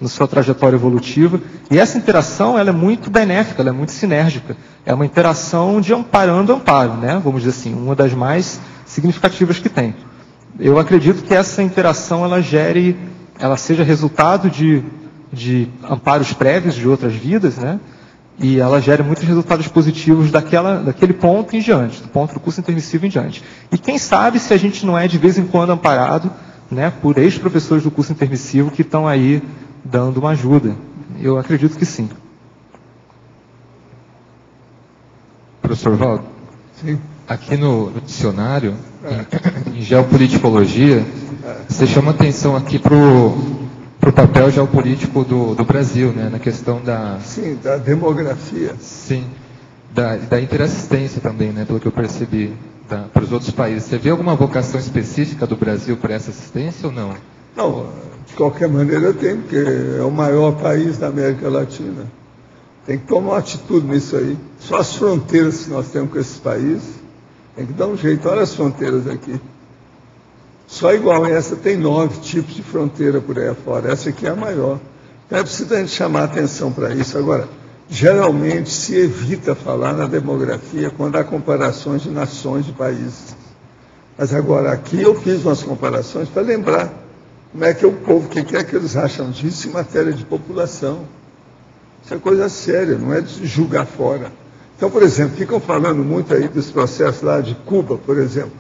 na sua trajetória evolutiva. E essa interação ela é muito benéfica, ela é muito sinérgica. É uma interação de amparando amparo, né? Vamos dizer assim, uma das mais significativas que tem. Eu acredito que essa interação ela seja resultado de amparos prévios de outras vidas, né? E ela gere muitos resultados positivos daquele ponto em diante, do ponto do curso intermissivo em diante. E quem sabe se a gente não é de vez em quando amparado, né, por ex-professores do curso intermissivo que estão aí dando uma ajuda. Eu acredito que sim. Professor Valdo, sim. Aqui no dicionário, em geopoliticologia, você chama atenção aqui para o papel geopolítico do Brasil, né, na questão da... Sim, da demografia. Sim, da interassistência também, né, pelo que eu percebi, para os outros países. Você vê alguma vocação específica do Brasil para essa assistência ou não? Não, de qualquer maneira tem, porque é o maior país da América Latina. Tem que tomar uma atitude nisso aí. Só as fronteiras que nós temos com esses países, tem que dar um jeito. Olha as fronteiras aqui. Só igual essa tem 9 tipos de fronteira por aí afora. Essa aqui é a maior. Então é preciso a gente chamar a atenção para isso. Agora, geralmente se evita falar na demografia quando há comparações de nações, de países. Mas agora, aqui eu fiz umas comparações para lembrar como é que o povo, o que é que eles acham disso em matéria de população. Isso é coisa séria, não é de julgar fora. Então, por exemplo, ficam falando muito aí dos processos lá de Cuba, por exemplo.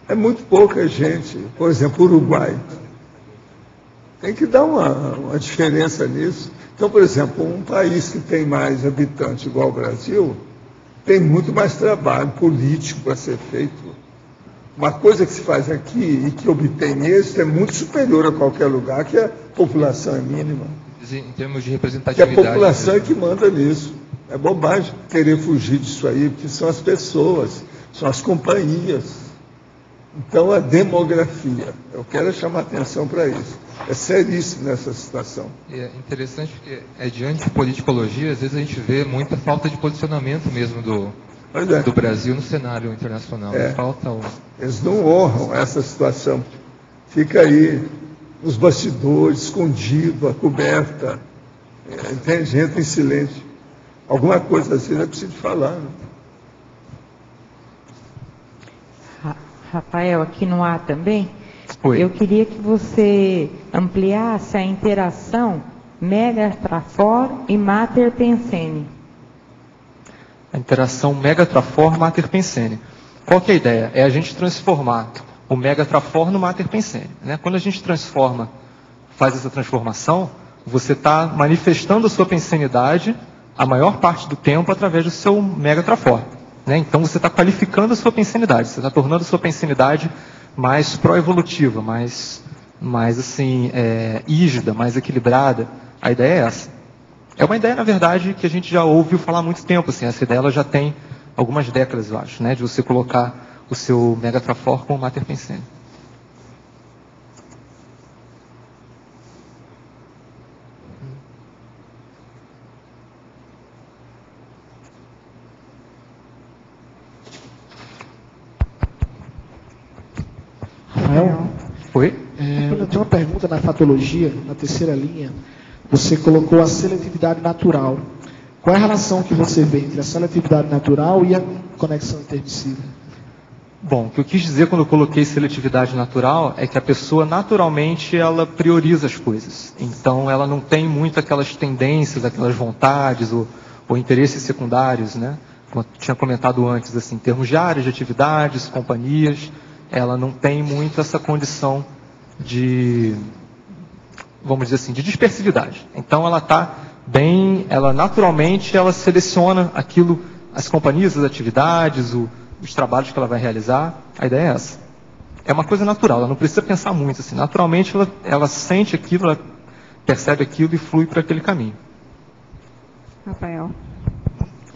É muito pouca gente. Por exemplo, Uruguai. Tem que dar uma diferença nisso. Então, por exemplo, um país que tem mais habitantes igual ao Brasil, tem muito mais trabalho político para ser feito. Uma coisa que se faz aqui e que obtém êxito é muito superior a qualquer lugar, que a população é mínima. Em termos de representatividade. Que a população é que manda nisso. É bobagem querer fugir disso aí, porque são as pessoas, são as companhias. Então, a demografia, eu quero chamar atenção para isso. É seríssimo nessa situação. É interessante porque, diante de politicologia, às vezes a gente vê muita falta de posicionamento mesmo do Brasil no cenário internacional. Eles não honram essa situação. Fica aí nos bastidores, escondido, a coberta. Tem gente em silêncio. Alguma coisa assim não é preciso falar. Né? Rafael, aqui no ar também, Oi. Eu queria que você ampliasse a interação Megatrafor e Mater Pensene. A interação Megatrafor-Mater Pensene. Qual que é a ideia? É a gente transformar o Megatrafor no Mater Pensene. Né? Quando a gente faz essa transformação, você está manifestando a sua pensenidade a maior parte do tempo através do seu Megatrafor. Né? Então você está qualificando a sua pensenidade, você está tornando a sua pensenidade mais pró-evolutiva, mais assim, rígida, mais equilibrada. A ideia é essa. É uma ideia, na verdade, que a gente já ouviu falar há muito tempo. Assim, essa ideia ela já tem algumas décadas, eu acho, né, de você colocar o seu Megatrafor com o Mater Pensene. Rafael? Oi? Eu tenho uma pergunta na fatologia, na terceira linha. Você colocou a seletividade natural. Qual é a relação que você vê entre a seletividade natural e a conexão intermissiva? Bom, o que eu quis dizer quando eu coloquei seletividade natural é que a pessoa naturalmente ela prioriza as coisas. Então ela não tem muito aquelas tendências, aquelas vontades ou interesses secundários, né? Como eu tinha comentado antes, assim, em termos de áreas de atividades, companhias, ela não tem muito essa condição de, vamos dizer assim, de dispersividade. Então ela está bem, ela naturalmente ela seleciona aquilo, as companhias, as atividades, os trabalhos que ela vai realizar. A ideia é essa. É uma coisa natural, ela não precisa pensar muito. Assim, naturalmente ela sente aquilo, ela percebe aquilo e flui para aquele caminho. Rafael.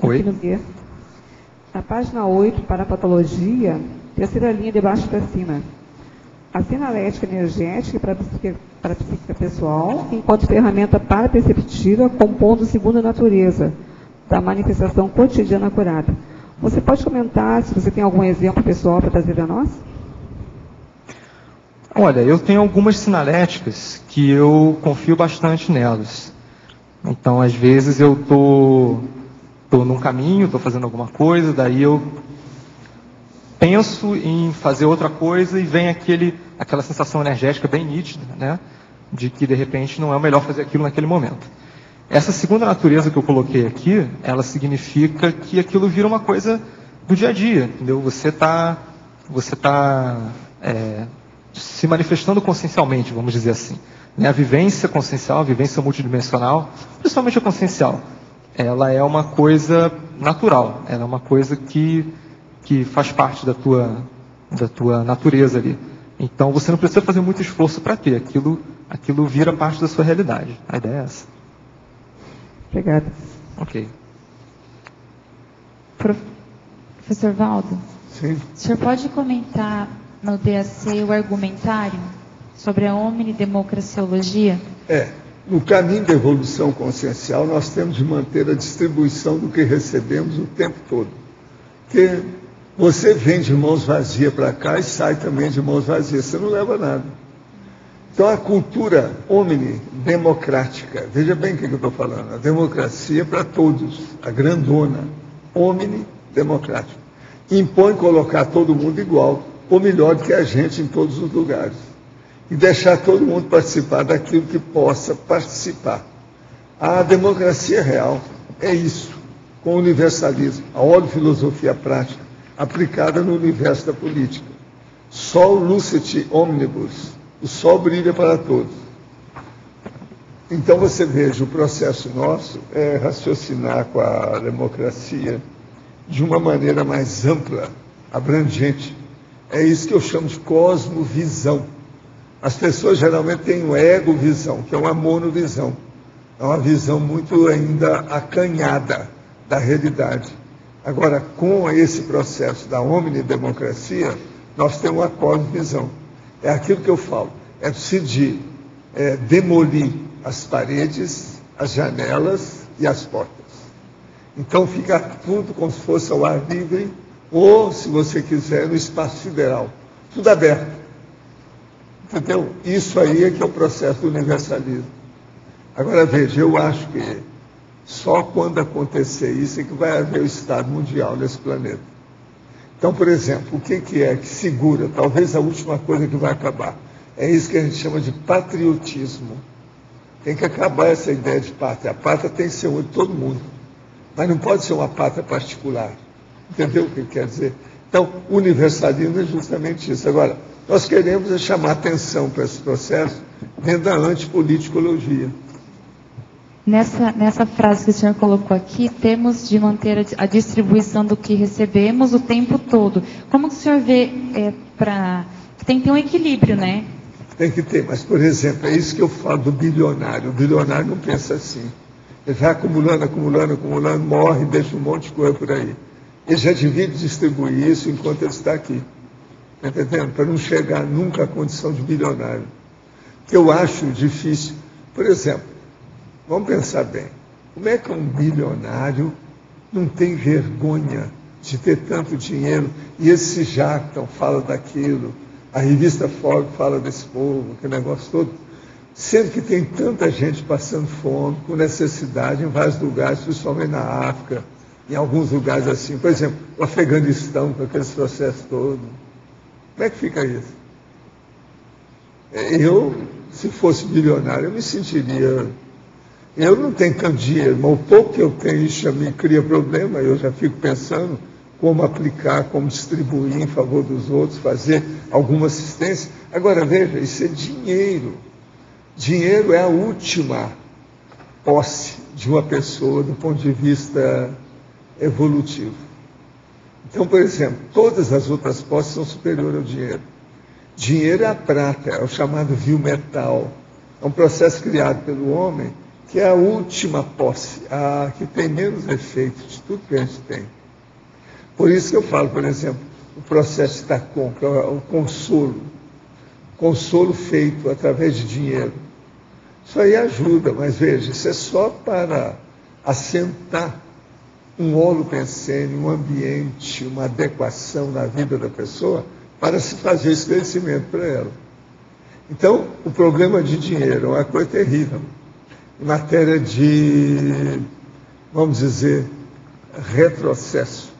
Oi? Na página 8, para a patologia, terceira linha de baixo para cima. A sinalética energética para a psíquica pessoal, enquanto ferramenta paraperceptiva, compondo segunda natureza da manifestação cotidiana curada. Você pode comentar se você tem algum exemplo pessoal para trazer a nós? Olha, eu tenho algumas sinaléticas que eu confio bastante nelas. Então, às vezes eu estou num caminho, estou fazendo alguma coisa, daí eu penso em fazer outra coisa e vem aquela sensação energética bem nítida, né? De que, de repente, não é o melhor fazer aquilo naquele momento. Essa segunda natureza que eu coloquei aqui, ela significa que aquilo vira uma coisa do dia a dia, entendeu? Você tá se manifestando consciencialmente, vamos dizer assim. Né? A vivência consciencial, a vivência multidimensional, principalmente a consciencial, ela é uma coisa natural, ela é uma coisa que faz parte da tua natureza ali. Então você não precisa fazer muito esforço para ter, aquilo vira parte da sua realidade. A ideia é essa. Obrigada. Ok. Professor Valdo? Sim. O senhor pode comentar no DAC o argumentário sobre a omnidemocraciologia? No caminho da evolução consciencial, nós temos de manter a distribuição do que recebemos o tempo todo. Porque você vem de mãos vazias para cá e sai também de mãos vazias, você não leva nada. Então, a cultura omnidemocrática, veja bem o que eu estou falando, a democracia para todos, a grandona, omnidemocrática, impõe colocar todo mundo igual, ou melhor do que a gente em todos os lugares, e deixar todo mundo participar daquilo que possa participar. A democracia real é isso, com o universalismo, a filosofia prática, aplicada no universo da política. Sol lucet omnibus. O sol brilha para todos. Então você veja, o processo nosso é raciocinar com a democracia de uma maneira mais ampla, abrangente. É isso que eu chamo de cosmovisão. As pessoas geralmente têm o ego-visão, que é uma monovisão. É uma visão muito ainda acanhada da realidade. Agora, com esse processo da omnidemocracia, nós temos uma cosmovisão. É aquilo que eu falo, é decidir demolir as paredes, as janelas e as portas. Então fica tudo como se fosse ao ar livre, ou, se você quiser, no espaço sideral. Tudo aberto. Entendeu? Isso aí é que é o processo do universalismo. Agora veja, eu acho que só quando acontecer isso é que vai haver o Estado mundial nesse planeta. Então, por exemplo, o que é que segura, talvez a última coisa que vai acabar? É isso que a gente chama de patriotismo. Tem que acabar essa ideia de pátria. A pátria tem que ser uma de todo mundo. Mas não pode ser uma pátria particular. Entendeu o que quer dizer? Então, o universalismo é justamente isso. Agora, nós queremos chamar atenção para esse processo dentro da antipoliticologia. Nessa frase que o senhor colocou aqui, temos de manter a distribuição do que recebemos o tempo todo. Como que o senhor vê que tem que ter um equilíbrio, né? Tem que ter, mas, por exemplo, é isso que eu falo do bilionário. O bilionário não pensa assim. Ele vai acumulando, morre, deixa um monte de coisa por aí. Ele já devia distribuir isso enquanto ele está aqui. Está entendendo? Para não chegar nunca à condição de bilionário. Que eu acho difícil. Por exemplo, vamos pensar bem. Como é que um bilionário não tem vergonha de ter tanto dinheiro e eles se jactam, falam daquilo, a revista Forbes fala desse povo, aquele negócio todo, sendo que tem tanta gente passando fome, com necessidade em vários lugares, principalmente na África, em alguns lugares assim, por exemplo, o Afeganistão, com aqueles processos todos. Como é que fica isso? Eu, se fosse bilionário, eu me sentiria... Eu não tenho tanto dinheiro, mas o pouco que eu tenho, isso já me cria problema, eu já fico pensando como aplicar, como distribuir em favor dos outros, fazer alguma assistência. Agora, veja, isso é dinheiro. Dinheiro é a última posse de uma pessoa do ponto de vista evolutivo. Então, por exemplo, todas as outras posses são superiores ao dinheiro. Dinheiro é a prata, é o chamado vil metal. É um processo criado pelo homem que é a última posse, a que tem menos efeito de tudo que a gente tem. Por isso que eu falo, por exemplo, o processo de Tacon, que é o consolo feito através de dinheiro. Isso aí ajuda, mas veja, isso é só para assentar um holopensene, um ambiente, uma adequação na vida da pessoa para se fazer esclarecimento para ela. Então, o problema de dinheiro é uma coisa terrível. Em matéria de, vamos dizer, retrocesso.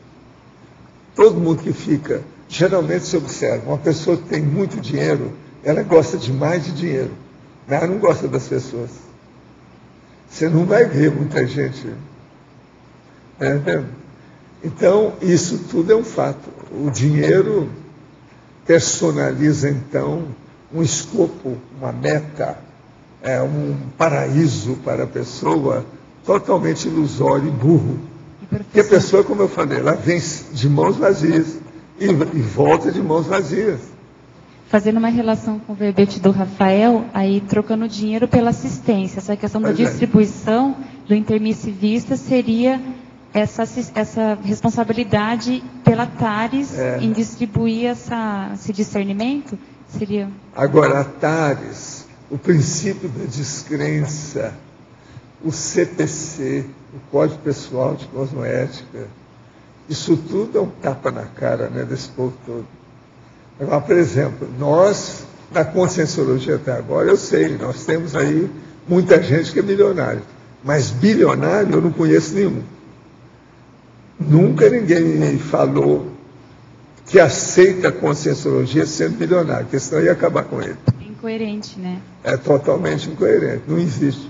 Todo mundo que fica, geralmente se observa, uma pessoa que tem muito dinheiro, ela gosta demais de dinheiro, mas ela não gosta das pessoas. Você não vai ver muita gente. Então, isso tudo é um fato. O dinheiro personaliza, então, um escopo, uma meta, um paraíso para a pessoa totalmente ilusório e burro. Porque a pessoa, como eu falei, ela vem de mãos vazias e volta de mãos vazias. Fazendo uma relação com o verbete do Rafael, aí trocando dinheiro pela assistência. Essa questão da distribuição do intermissivista seria essa responsabilidade pela TARES em distribuir esse discernimento? Seria... Agora, a TARES, o princípio da descrença, o CPC, o Código Pessoal de Cosmoética, isso tudo é um tapa na cara, né, desse povo todo. Agora, por exemplo, nós, na Conscienciologia até agora, eu sei, nós temos aí muita gente que é milionário, mas bilionário eu não conheço nenhum. Nunca ninguém me falou que aceita a Conscienciologia sendo bilionário, porque senão ia acabar com ele. Incoerente, né? É totalmente incoerente, não existe.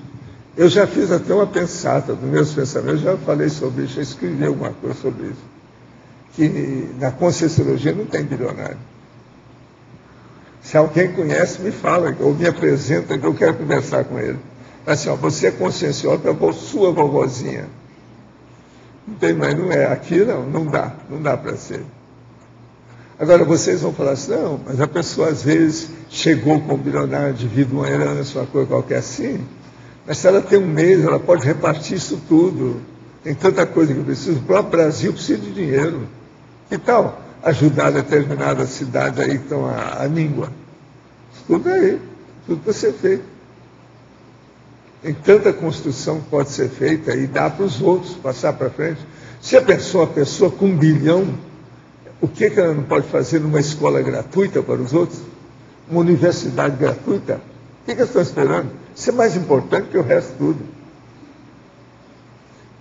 Eu já fiz até uma pensata dos meus pensamentos, já falei sobre isso, já escrevi alguma coisa sobre isso. Que na Conscienciologia não tem bilionário. Se alguém conhece, me fala, ou me apresenta, que eu quero conversar com ele. Assim, ó, você é conscienciosa para sua vovozinha. Não tem, mas não é aqui, não dá para ser. Agora, vocês vão falar assim, não, mas a pessoa às vezes chegou com um bilionário, divide uma herança, uma coisa qualquer assim, mas se ela tem um mês, ela pode repartir isso tudo. Tem tanta coisa que precisa. O próprio Brasil precisa de dinheiro. Que tal ajudar determinadas cidades aí que estão à língua? Tudo aí, tudo para ser feito. Tem tanta construção que pode ser feita e dá para os outros passar para frente. Se a pessoa com 1 bilhão, o que ela não pode fazer numa escola gratuita para os outros? Uma universidade gratuita? O que eles estão esperando? Isso é mais importante que o resto tudo.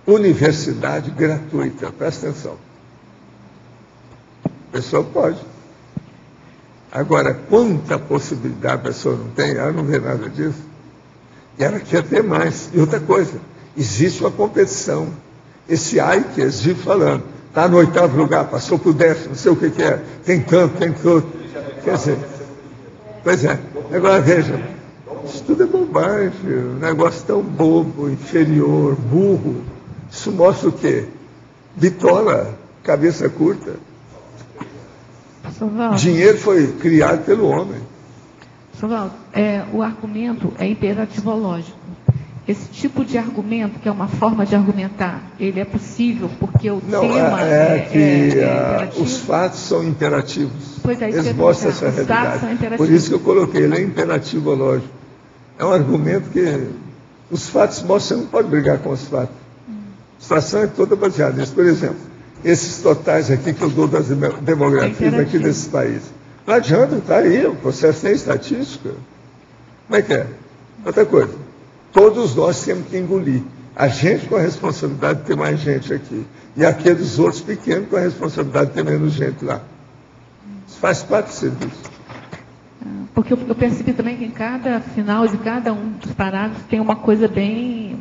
Universidade gratuita, presta atenção. A pessoa pode. Agora, quanta possibilidade a pessoa não tem, ela não vê nada disso. E ela quer ter mais. E outra coisa, existe uma competição. Esse AI que eles vivem falando, está no 8º lugar, passou para o 10º, não sei o que é, tem tanto. Quer dizer, pois é. Agora veja, isso tudo é bobagem, um negócio tão bobo, inferior, burro. Isso mostra o quê? Bitola, cabeça curta. Dinheiro foi criado pelo homem. Valdo, o argumento é imperativológico. Esse tipo de argumento, que é uma forma de argumentar, ele é possível porque o tema os fatos são imperativos. Pois é, eles mostram essa realidade. Por isso que eu coloquei, ele é imperativo lógico. É um argumento que os fatos mostram, você não pode brigar com os fatos. A situação é toda baseada nisso. Por exemplo, esses totais aqui que eu dou das demografias aqui desse país. Não adianta, está aí, o processo tem estatística. Como é que é? Outra coisa, todos nós temos que engolir. A gente com a responsabilidade de ter mais gente aqui. E aqueles outros pequenos com a responsabilidade de ter menos gente lá. Isso faz parte do serviço. Porque eu percebi também que em cada final de cada um dos parágrafos tem uma coisa bem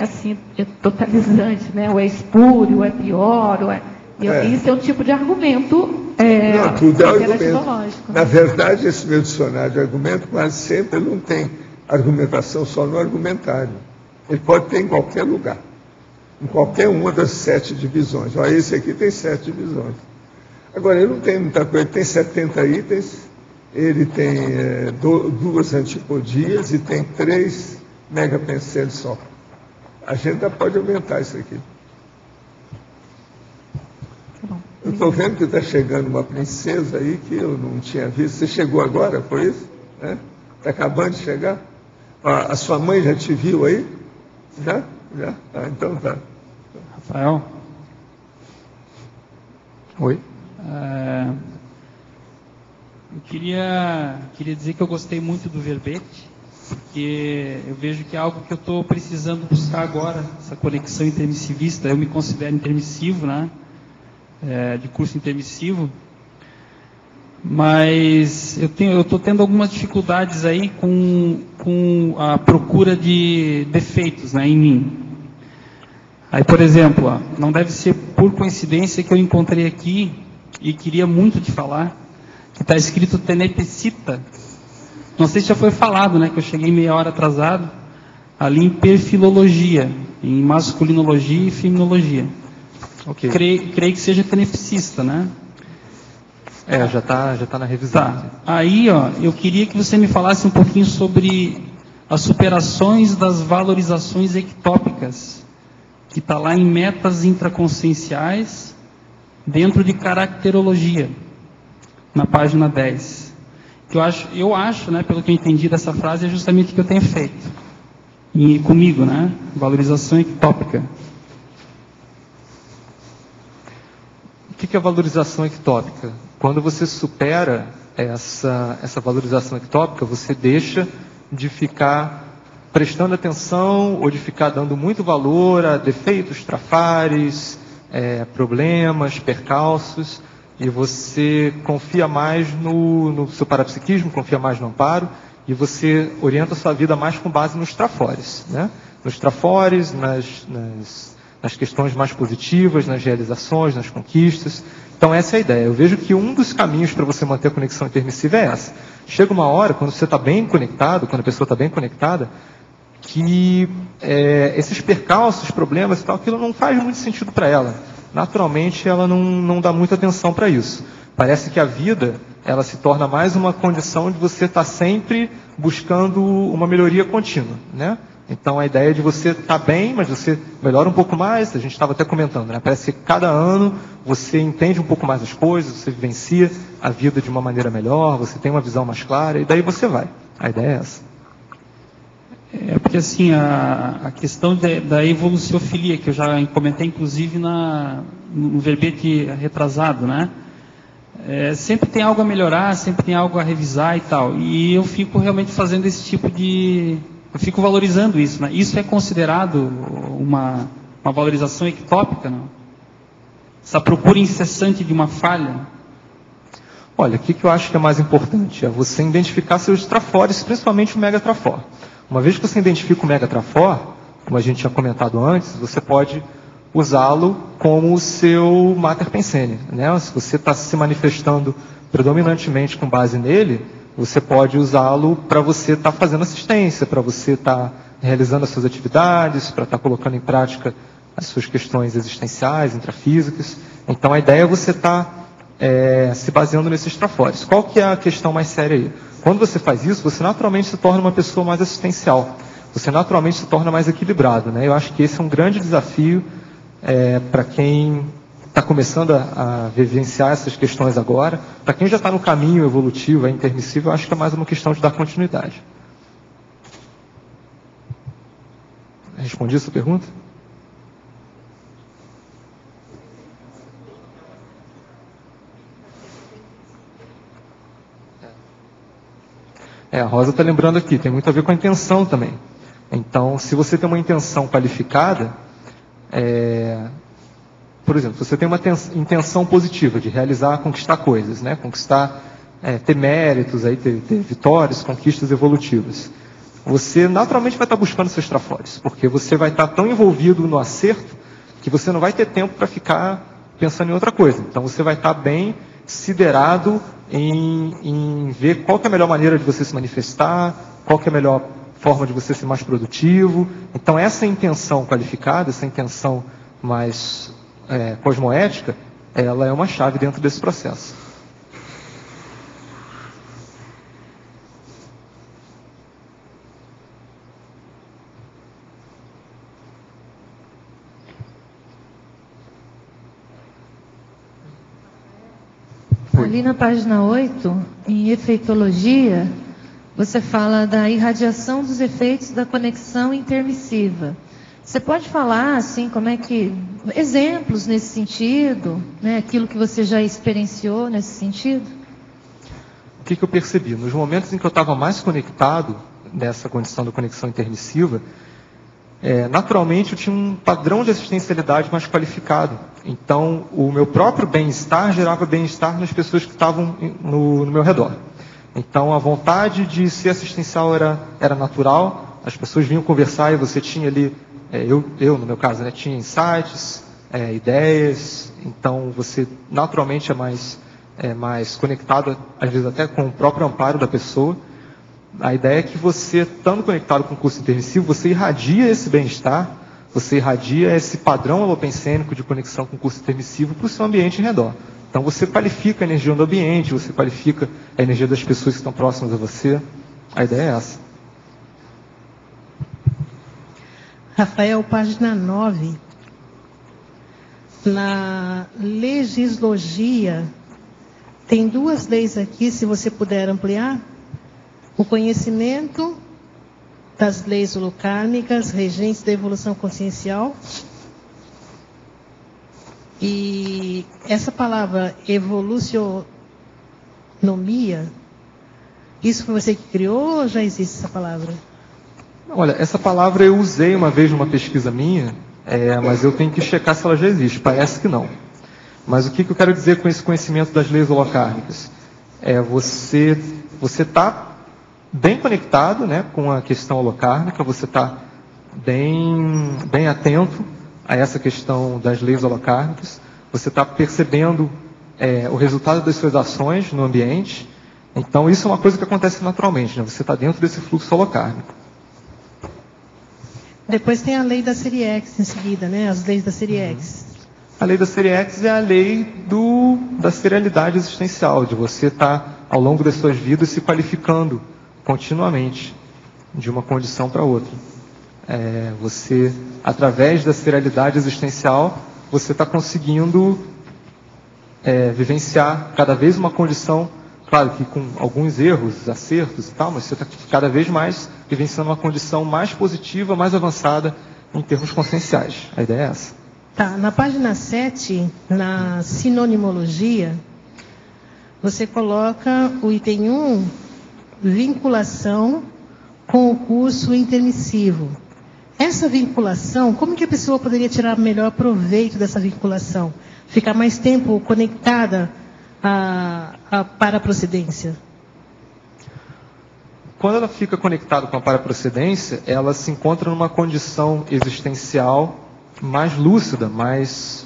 assim, totalizante, né? O é espúrio, o é pior, isso é um tipo de argumento. Não, tudo é argumento. Na verdade, esse meu dicionário de argumento, quase sempre, ele não tem argumentação só no argumentário. Ele pode ter em qualquer lugar. Em qualquer uma das 7 divisões. Olha, esse aqui tem 7 divisões. Agora, ele não tem muita coisa. Ele tem 70 itens, ele tem 2 antipodias e tem 3 megapenseres só. A gente ainda pode aumentar isso aqui. Eu estou vendo que está chegando uma princesa aí que eu não tinha visto. Você chegou agora, foi isso? Está acabando de chegar? A sua mãe já te viu aí? Já? Ah, então tá. Rafael? Oi? Eu queria dizer que eu gostei muito do verbete, porque eu vejo que é algo que eu estou precisando buscar agora, essa conexão intermissivista. Eu me considero intermissivo, né? De curso intermissivo, mas eu estou tendo algumas dificuldades aí com a procura de defeitos, né, em mim. Aí, por exemplo, não deve ser por coincidência que eu encontrei aqui e queria muito te falar que está escrito tenepecita. Não sei se já foi falado, né, que eu cheguei meia hora atrasado, ali em perfilologia, em masculinologia e feminologia. Okay. Creio que seja tenepsista, né? Já tá na revisão. Tá. Aí, eu queria que você me falasse um pouquinho sobre as superações das valorizações ectópicas, que está lá em metas intraconscienciais, dentro de caracterologia, na página 10. Que eu acho, né, pelo que eu entendi dessa frase, é justamente o que eu tenho feito. E comigo, né? Valorização ectópica. O que é valorização ectópica? Quando você supera essa valorização ectópica, você deixa de ficar prestando atenção ou de ficar dando muito valor a defeitos, trafares, problemas, percalços, e você confia mais no seu parapsiquismo, confia mais no amparo, e você orienta a sua vida mais com base nos trafores, né? Nos trafores, nas questões mais positivas, nas realizações, nas conquistas. Então essa é a ideia. Eu vejo que um dos caminhos para você manter a conexão intermissiva é essa. Chega uma hora, quando você está bem conectado, quando a pessoa está bem conectada, que esses percalços, problemas e tal, aquilo não faz muito sentido para ela. Naturalmente, ela não dá muita atenção para isso. Parece que a vida, ela se torna mais uma condição de você estar sempre buscando uma melhoria contínua, né? Então, a ideia de você estar bem, mas você melhora um pouco mais, a gente estava até comentando, né? Parece que cada ano você entende um pouco mais as coisas, você vivencia a vida de uma maneira melhor, você tem uma visão mais clara, e daí você vai. A ideia é essa. É porque, assim, a questão da evoluciofilia, que eu já comentei, inclusive, no verbete retrasado, né? Sempre tem algo a melhorar, sempre tem algo a revisar e tal. E eu fico realmente fazendo esse tipo de... Eu fico valorizando isso, né? Isso é considerado uma valorização ectópica, não? Essa procura incessante de uma falha? Olha, o que eu acho que é mais importante? É você identificar seus trafores, principalmente o megatrafor. Uma vez que você identifica o megatrafor, como a gente tinha comentado antes, você pode usá-lo como o seu mater pensene, né? Se você está se manifestando predominantemente com base nele, você pode usá-lo para você estar fazendo assistência, para você estar realizando as suas atividades, para estar colocando em prática as suas questões existenciais, intrafísicas. Então, a ideia é você estar se baseando nesses trafores. Qual que é a questão mais séria aí? Quando você faz isso, você naturalmente se torna uma pessoa mais assistencial. Você naturalmente se torna mais equilibrado, né? Eu acho que esse é um grande desafio para quem está começando a vivenciar essas questões agora. Para quem já está no caminho evolutivo, intermissível, eu acho que é mais uma questão de dar continuidade. Respondi a sua pergunta? A Rosa está lembrando aqui, tem muito a ver com a intenção também. Então, se você tem uma intenção qualificada, por exemplo, você tem uma intenção positiva de realizar, conquistar coisas, né? Conquistar, ter méritos, aí, ter vitórias, conquistas evolutivas. Você naturalmente vai estar buscando seus trafores, porque você vai estar tão envolvido no acerto que você não vai ter tempo para ficar pensando em outra coisa. Então, você vai estar bem siderado em ver qual que é a melhor maneira de você se manifestar, qual que é a melhor forma de você ser mais produtivo. Então, essa intenção qualificada, essa intenção mais cosmoética, ela é uma chave dentro desse processo. Ali na página 8, em efeitologia, você fala da irradiação dos efeitos da conexão intermissiva. Você pode falar, assim, como é que... exemplos nesse sentido, né? Aquilo que você já experienciou nesse sentido? O que eu percebi? Nos momentos em que eu estava mais conectado, nessa condição da conexão intermissiva, naturalmente eu tinha um padrão de assistencialidade mais qualificado. Então, o meu próprio bem-estar gerava bem-estar nas pessoas que estavam no meu redor. Então, a vontade de ser assistencial era natural, as pessoas vinham conversar e você tinha ali, eu no meu caso, né, tinha insights, ideias, então você naturalmente é mais conectado, às vezes até com o próprio amparo da pessoa. A ideia é que você, estando conectado com o curso intermissivo, você irradia esse bem-estar, você irradia esse padrão holopensênico de conexão com o curso intermissivo para o seu ambiente em redor. Então você qualifica a energia do ambiente, você qualifica a energia das pessoas que estão próximas a você. A ideia é essa. Rafael, página 9. Na legislogia, tem duas leis aqui, se você puder ampliar. O conhecimento das leis holocármicas, regentes da evolução consciencial. E essa palavra evolucionomia, isso foi você que criou ou já existe essa palavra? Olha, essa palavra eu usei uma vez numa pesquisa minha, mas eu tenho que checar se ela já existe. Parece que não. Mas o que eu quero dizer com esse conhecimento das leis holocármicas? Você está bem conectado, né, com a questão holocármica, você está bem atento a essa questão das leis holocármicas, você está percebendo o resultado das suas ações no ambiente. Então, isso é uma coisa que acontece naturalmente, né? Você está dentro desse fluxo holocármico. Depois tem a lei da série X em seguida, né? As leis da série X. A lei da série X é a lei da serialidade existencial, de você estar, ao longo das suas vidas, se qualificando continuamente de uma condição para outra. Você, através da serialidade existencial, você está conseguindo vivenciar cada vez uma condição, claro que com alguns erros, acertos e tal, mas você está cada vez mais vivenciando uma condição mais positiva, mais avançada em termos conscienciais. A ideia é essa. Tá, na página 7, na sinonimologia, você coloca o item 1, vinculação com o curso intermissivo. Essa vinculação, como que a pessoa poderia tirar melhor proveito dessa vinculação? Ficar mais tempo conectada à paraprocedência? Quando ela fica conectada com a paraprocedência, ela se encontra numa condição existencial mais lúcida, mais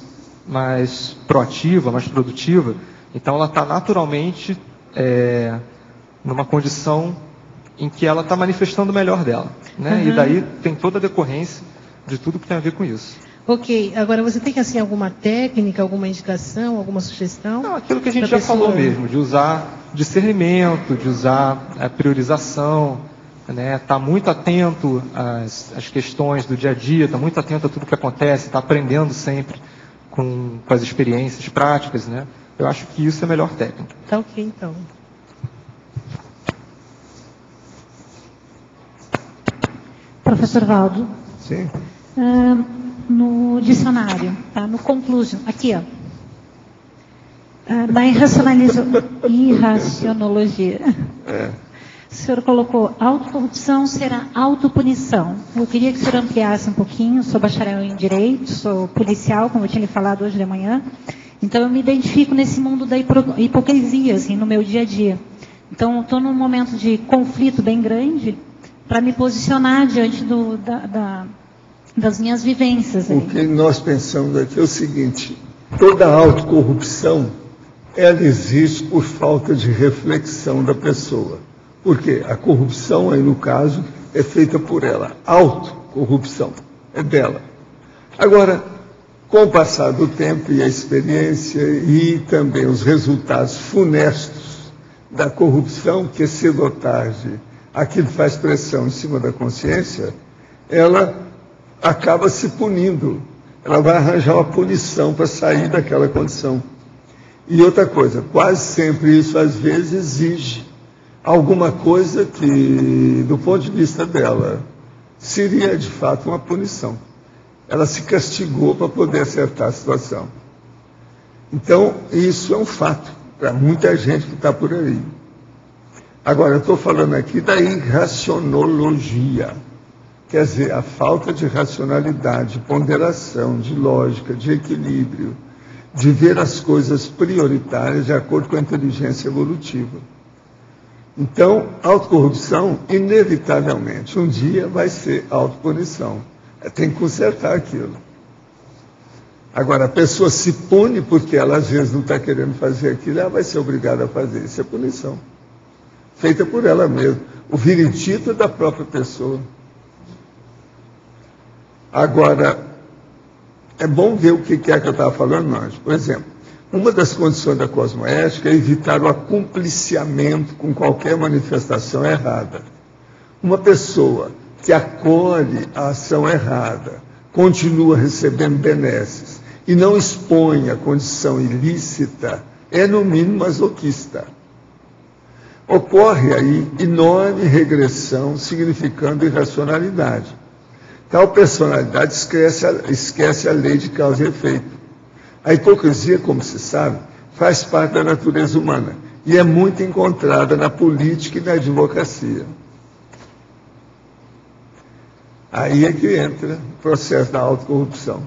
proativa, mais produtiva. Então ela está naturalmente numa condição em que ela está manifestando o melhor dela, né? E daí tem toda a decorrência de tudo que tem a ver com isso. Ok, agora você tem assim alguma técnica, alguma indicação, alguma sugestão? Não, aquilo que a gente já falou mesmo, de usar discernimento, de usar a priorização, né? Estar muito atento às questões do dia a dia, estar muito atento a tudo que acontece, estar aprendendo sempre com as experiências práticas, né? Eu acho que isso é a melhor técnica. Tá ok, então. Professor Valdo. Sim. No dicionário, tá? No conclusion, aqui, ó. Na irracionologia. O senhor colocou autocorrupção será autopunição. Eu queria que o senhor ampliasse um pouquinho. Sou bacharel em Direito, sou policial, como eu tinha lhe falado hoje de manhã. Então, eu me identifico nesse mundo da hipocrisia, assim, no meu dia a dia. Então, estou num momento de conflito bem grande para me posicionar diante das minhas vivências. O que nós pensamos aqui é o seguinte: toda autocorrupção, ela existe por falta de reflexão da pessoa. Porque a corrupção, aí no caso, é feita por ela. Autocorrupção é dela. Agora, com o passar do tempo e a experiência e também os resultados funestos da corrupção, que cedo ou tarde aquilo faz pressão em cima da consciência, ela acaba se punindo. Ela vai arranjar uma punição para sair daquela condição. E outra coisa, quase sempre isso às vezes exige alguma coisa que, do ponto de vista dela, seria de fato uma punição. Ela se castigou para poder acertar a situação. Então, isso é um fato para muita gente que está por aí. Agora, eu estou falando aqui da irracionologia. Quer dizer, a falta de racionalidade, de ponderação, de lógica, de equilíbrio, de ver as coisas prioritárias de acordo com a inteligência evolutiva. Então, autocorrupção, inevitavelmente, um dia vai ser autopunição. Tem que consertar aquilo. Agora, a pessoa se pune porque ela às vezes não está querendo fazer aquilo, ela vai ser obrigada a fazer. Isso é punição. Feita por ela mesma. O veredito é da própria pessoa. Agora, é bom ver o que é que eu estava falando antes. Por exemplo, uma das condições da cosmoética é evitar o acumpliciamento com qualquer manifestação errada. Uma pessoa que acolhe a ação errada, continua recebendo benesses e não expõe a condição ilícita, é no mínimo masoquista. Ocorre aí enorme regressão, significando irracionalidade. Tal personalidade esquece a lei de causa e efeito. A hipocrisia, como se sabe, faz parte da natureza humana e é muito encontrada na política e na advocacia. Aí é que entra o processo da autocorrupção.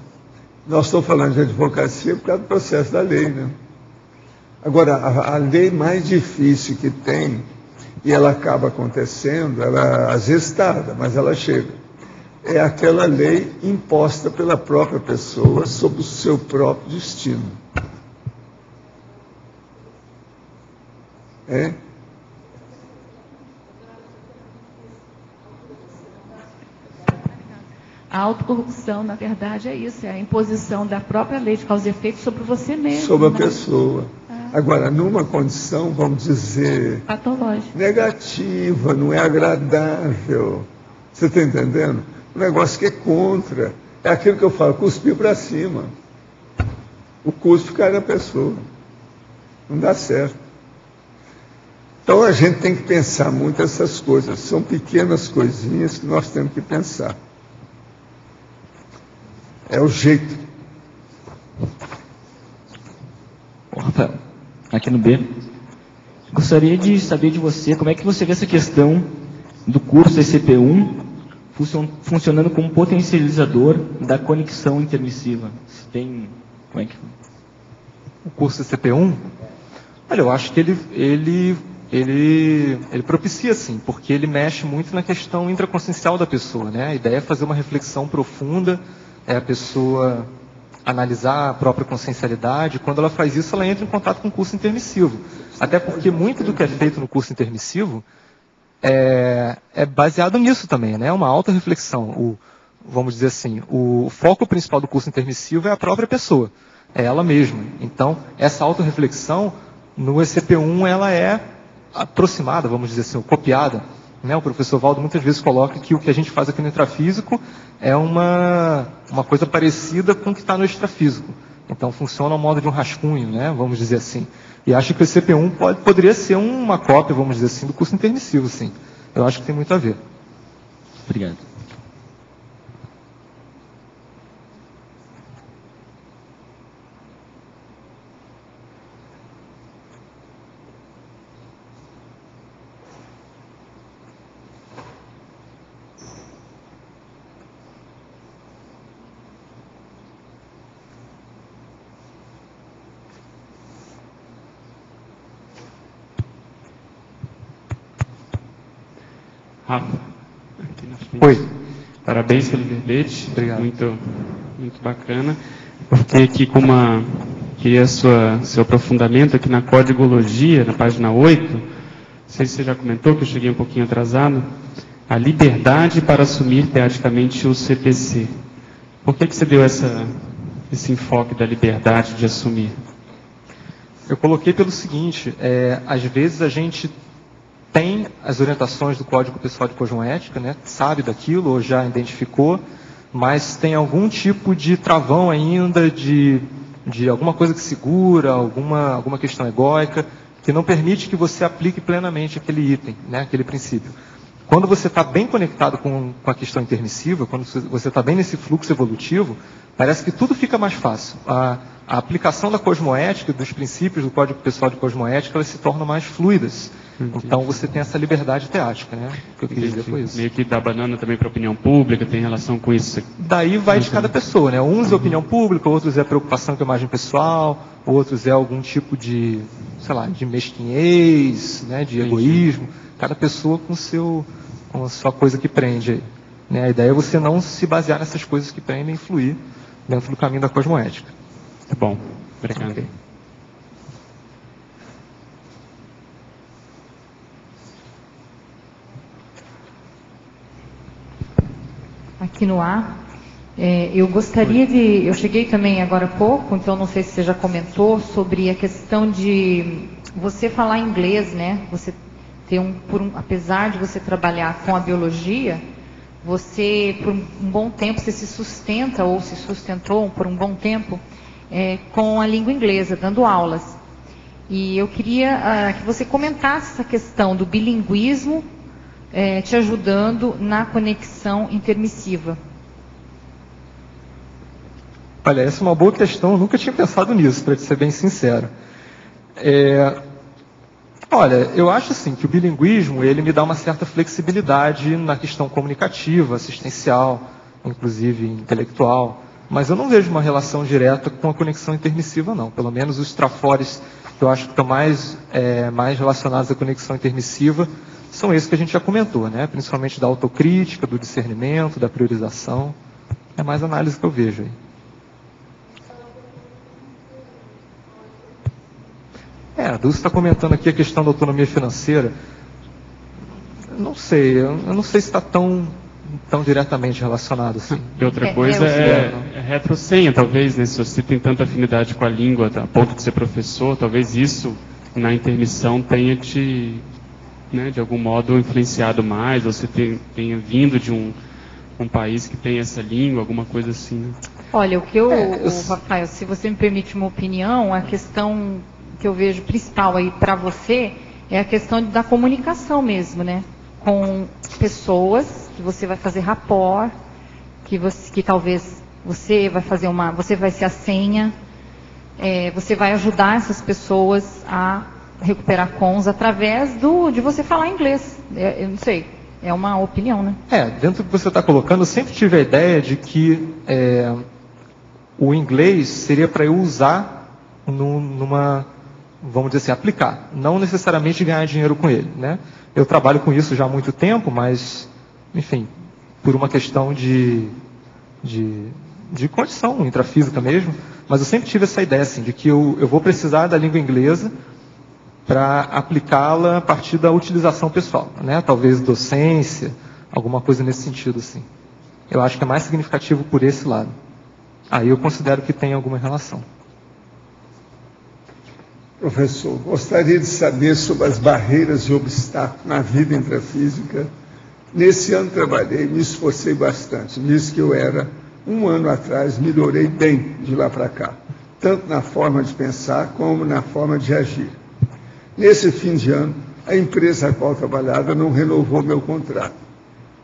Nós estamos falando de advocacia por causa do processo da lei, né? Agora, a lei mais difícil que tem, e ela acaba acontecendo, ela às vezes tarda, mas ela chega. É aquela lei imposta pela própria pessoa sobre o seu próprio destino. A autocorrupção, na verdade, é isso, é a imposição da própria lei de causa e efeito sobre você mesmo. Sobre a né? pessoa. Agora, numa condição, vamos dizer, patológica, negativa, não é agradável. Você está entendendo? Um negócio que é contra. É aquilo que eu falo, cuspir para cima. O cuspe cai na pessoa. Não dá certo. Então a gente tem que pensar muito essas coisas. São pequenas coisinhas que nós temos que pensar. É o jeito. Ô, Rafael, aqui no B, gostaria de saber de você como é que você vê essa questão do curso ECP1 funcionando como potencializador da conexão intermissiva. Se tem, como é que... O curso ECP1? Olha, eu acho que ele propicia, sim, porque ele mexe muito na questão intraconsciencial da pessoa, né? A ideia é fazer uma reflexão profunda, é a pessoa analisar a própria consciencialidade. Quando ela faz isso, ela entra em contato com o curso intermissivo. Até porque muito do que é feito no curso intermissivo é baseado nisso também, né? É uma auto-reflexão. Vamos dizer assim, o foco principal do curso intermissivo é a própria pessoa, é ela mesma. Então, essa auto-reflexão, no ECP1, ela é aproximada, vamos dizer assim, ou copiada. Né? O professor Valdo muitas vezes coloca que o que a gente faz aqui no intrafísico é uma coisa parecida com o que está no extrafísico. Então, funciona ao modo de um rascunho, né? Vamos dizer assim. E acho que o ECP1 poderia ser uma cópia, vamos dizer assim, do curso intermissivo, sim. Eu acho que tem muito a ver. Obrigado. Rafa, aqui na frente. Oi. Parabéns pelo verbete. Obrigado. Muito bacana. Eu fiquei aqui com queria seu aprofundamento aqui na codigologia, na página 8. Não sei se você já comentou, que eu cheguei um pouquinho atrasado. A liberdade para assumir teaticamente o CPC. Por que você deu esse enfoque da liberdade de assumir? Eu coloquei pelo seguinte, às vezes a gente tem as orientações do Código Pessoal de Cosmoética, né? Sabe daquilo ou já identificou, mas tem algum tipo de travão ainda, de alguma coisa que segura, alguma questão egóica, que não permite que você aplique plenamente aquele item, né? Aquele princípio. Quando você está bem conectado com a questão intermissiva, quando você está bem nesse fluxo evolutivo, parece que tudo fica mais fácil. A aplicação da cosmoética, dos princípios do Código Pessoal de Cosmoética, elas se tornam mais fluidas. Então você tem essa liberdade teática, né? O que eu queria dizer foi isso. Meio que dá banana também para a opinião pública, tem relação com isso. Daí vai de cada pessoa, né? Uns é opinião pública, outros é preocupação com a imagem pessoal, outros é algum tipo de, sei lá, de mesquinhez, né? De egoísmo. Cada pessoa com a sua coisa que prende aí. Né? A ideia é você não se basear nessas coisas que prendem e fluir dentro do caminho da cosmoética. Tá bom. Obrigado. Okay. Aqui no ar, eu gostaria eu cheguei também agora há pouco, então não sei se você já comentou sobre a questão de você falar inglês, né? Você ter apesar de você trabalhar com a biologia, você por um bom tempo você se sustenta ou se sustentou por um bom tempo com a língua inglesa, dando aulas. E eu queria que você comentasse essa questão do bilinguismo te ajudando na conexão intermissiva. Olha, essa é uma boa questão, eu nunca tinha pensado nisso, para ser bem sincero. Olha, eu acho assim que o bilinguismo ele me dá uma certa flexibilidade na questão comunicativa, assistencial, inclusive intelectual, mas eu não vejo uma relação direta com a conexão intermissiva, não. Pelo menos os trafores que eu acho que estão mais relacionados à conexão intermissiva são esses que a gente já comentou, né? Principalmente da autocrítica, do discernimento, da priorização. É mais análise que eu vejo aí. A Dulce está comentando aqui a questão da autonomia financeira. Eu não sei se está tão tão diretamente relacionado assim. E outra coisa é retrosenha, talvez, né? Se você tem tanta afinidade com a língua, a ponto de ser professor, talvez isso na intermissão tenha te, né, de algum modo influenciado mais, você tenha vindo de um país que tem essa língua, alguma coisa assim. Né? Olha, Rafael, se você me permite uma opinião, a questão que eu vejo principal aí para você é a questão da comunicação mesmo, né? Com pessoas que você vai fazer rapport, que talvez você vai ser a senha, você vai ajudar essas pessoas a recuperar cons através de você falar inglês. Eu não sei, é uma opinião, né? Dentro do que você está colocando, eu sempre tive a ideia de que o inglês seria para eu usar numa, vamos dizer assim, aplicar, não necessariamente ganhar dinheiro com ele, né? Eu trabalho com isso já há muito tempo, mas, enfim, por uma questão de condição intrafísica mesmo, mas eu sempre tive essa ideia, assim, de que eu vou precisar da língua inglesa para aplicá-la a partir da utilização pessoal, né? Talvez docência, alguma coisa nesse sentido, assim. Eu acho que é mais significativo por esse lado. Aí eu considero que tem alguma relação. Professor, gostaria de saber sobre as barreiras e obstáculos na vida intrafísica. Nesse ano trabalhei, me esforcei bastante. Nisso que eu era, um ano atrás, melhorei bem de lá para cá, tanto na forma de pensar como na forma de agir. Nesse fim de ano, a empresa a qual trabalhava não renovou meu contrato.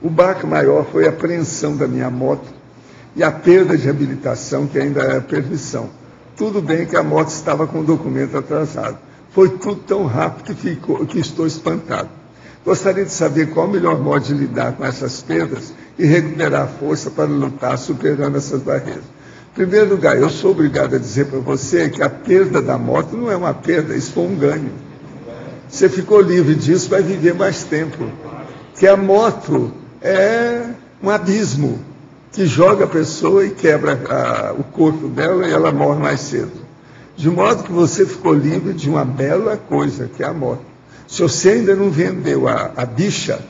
O baque maior foi a apreensão da minha moto e a perda de habilitação, que ainda era permissão. Tudo bem que a moto estava com o documento atrasado. Foi tudo tão rápido que estou espantado. Gostaria de saber qual o melhor modo de lidar com essas perdas e recuperar força para lutar superando essas barreiras. Em primeiro lugar, eu sou obrigado a dizer para você que a perda da moto não é uma perda, isso foi um ganho. Você ficou livre disso, vai viver mais tempo. Que a moto é um abismo que joga a pessoa e quebra o corpo dela e ela morre mais cedo. De modo que você ficou livre de uma bela coisa, que é a moto. Se você ainda não vendeu a bicha,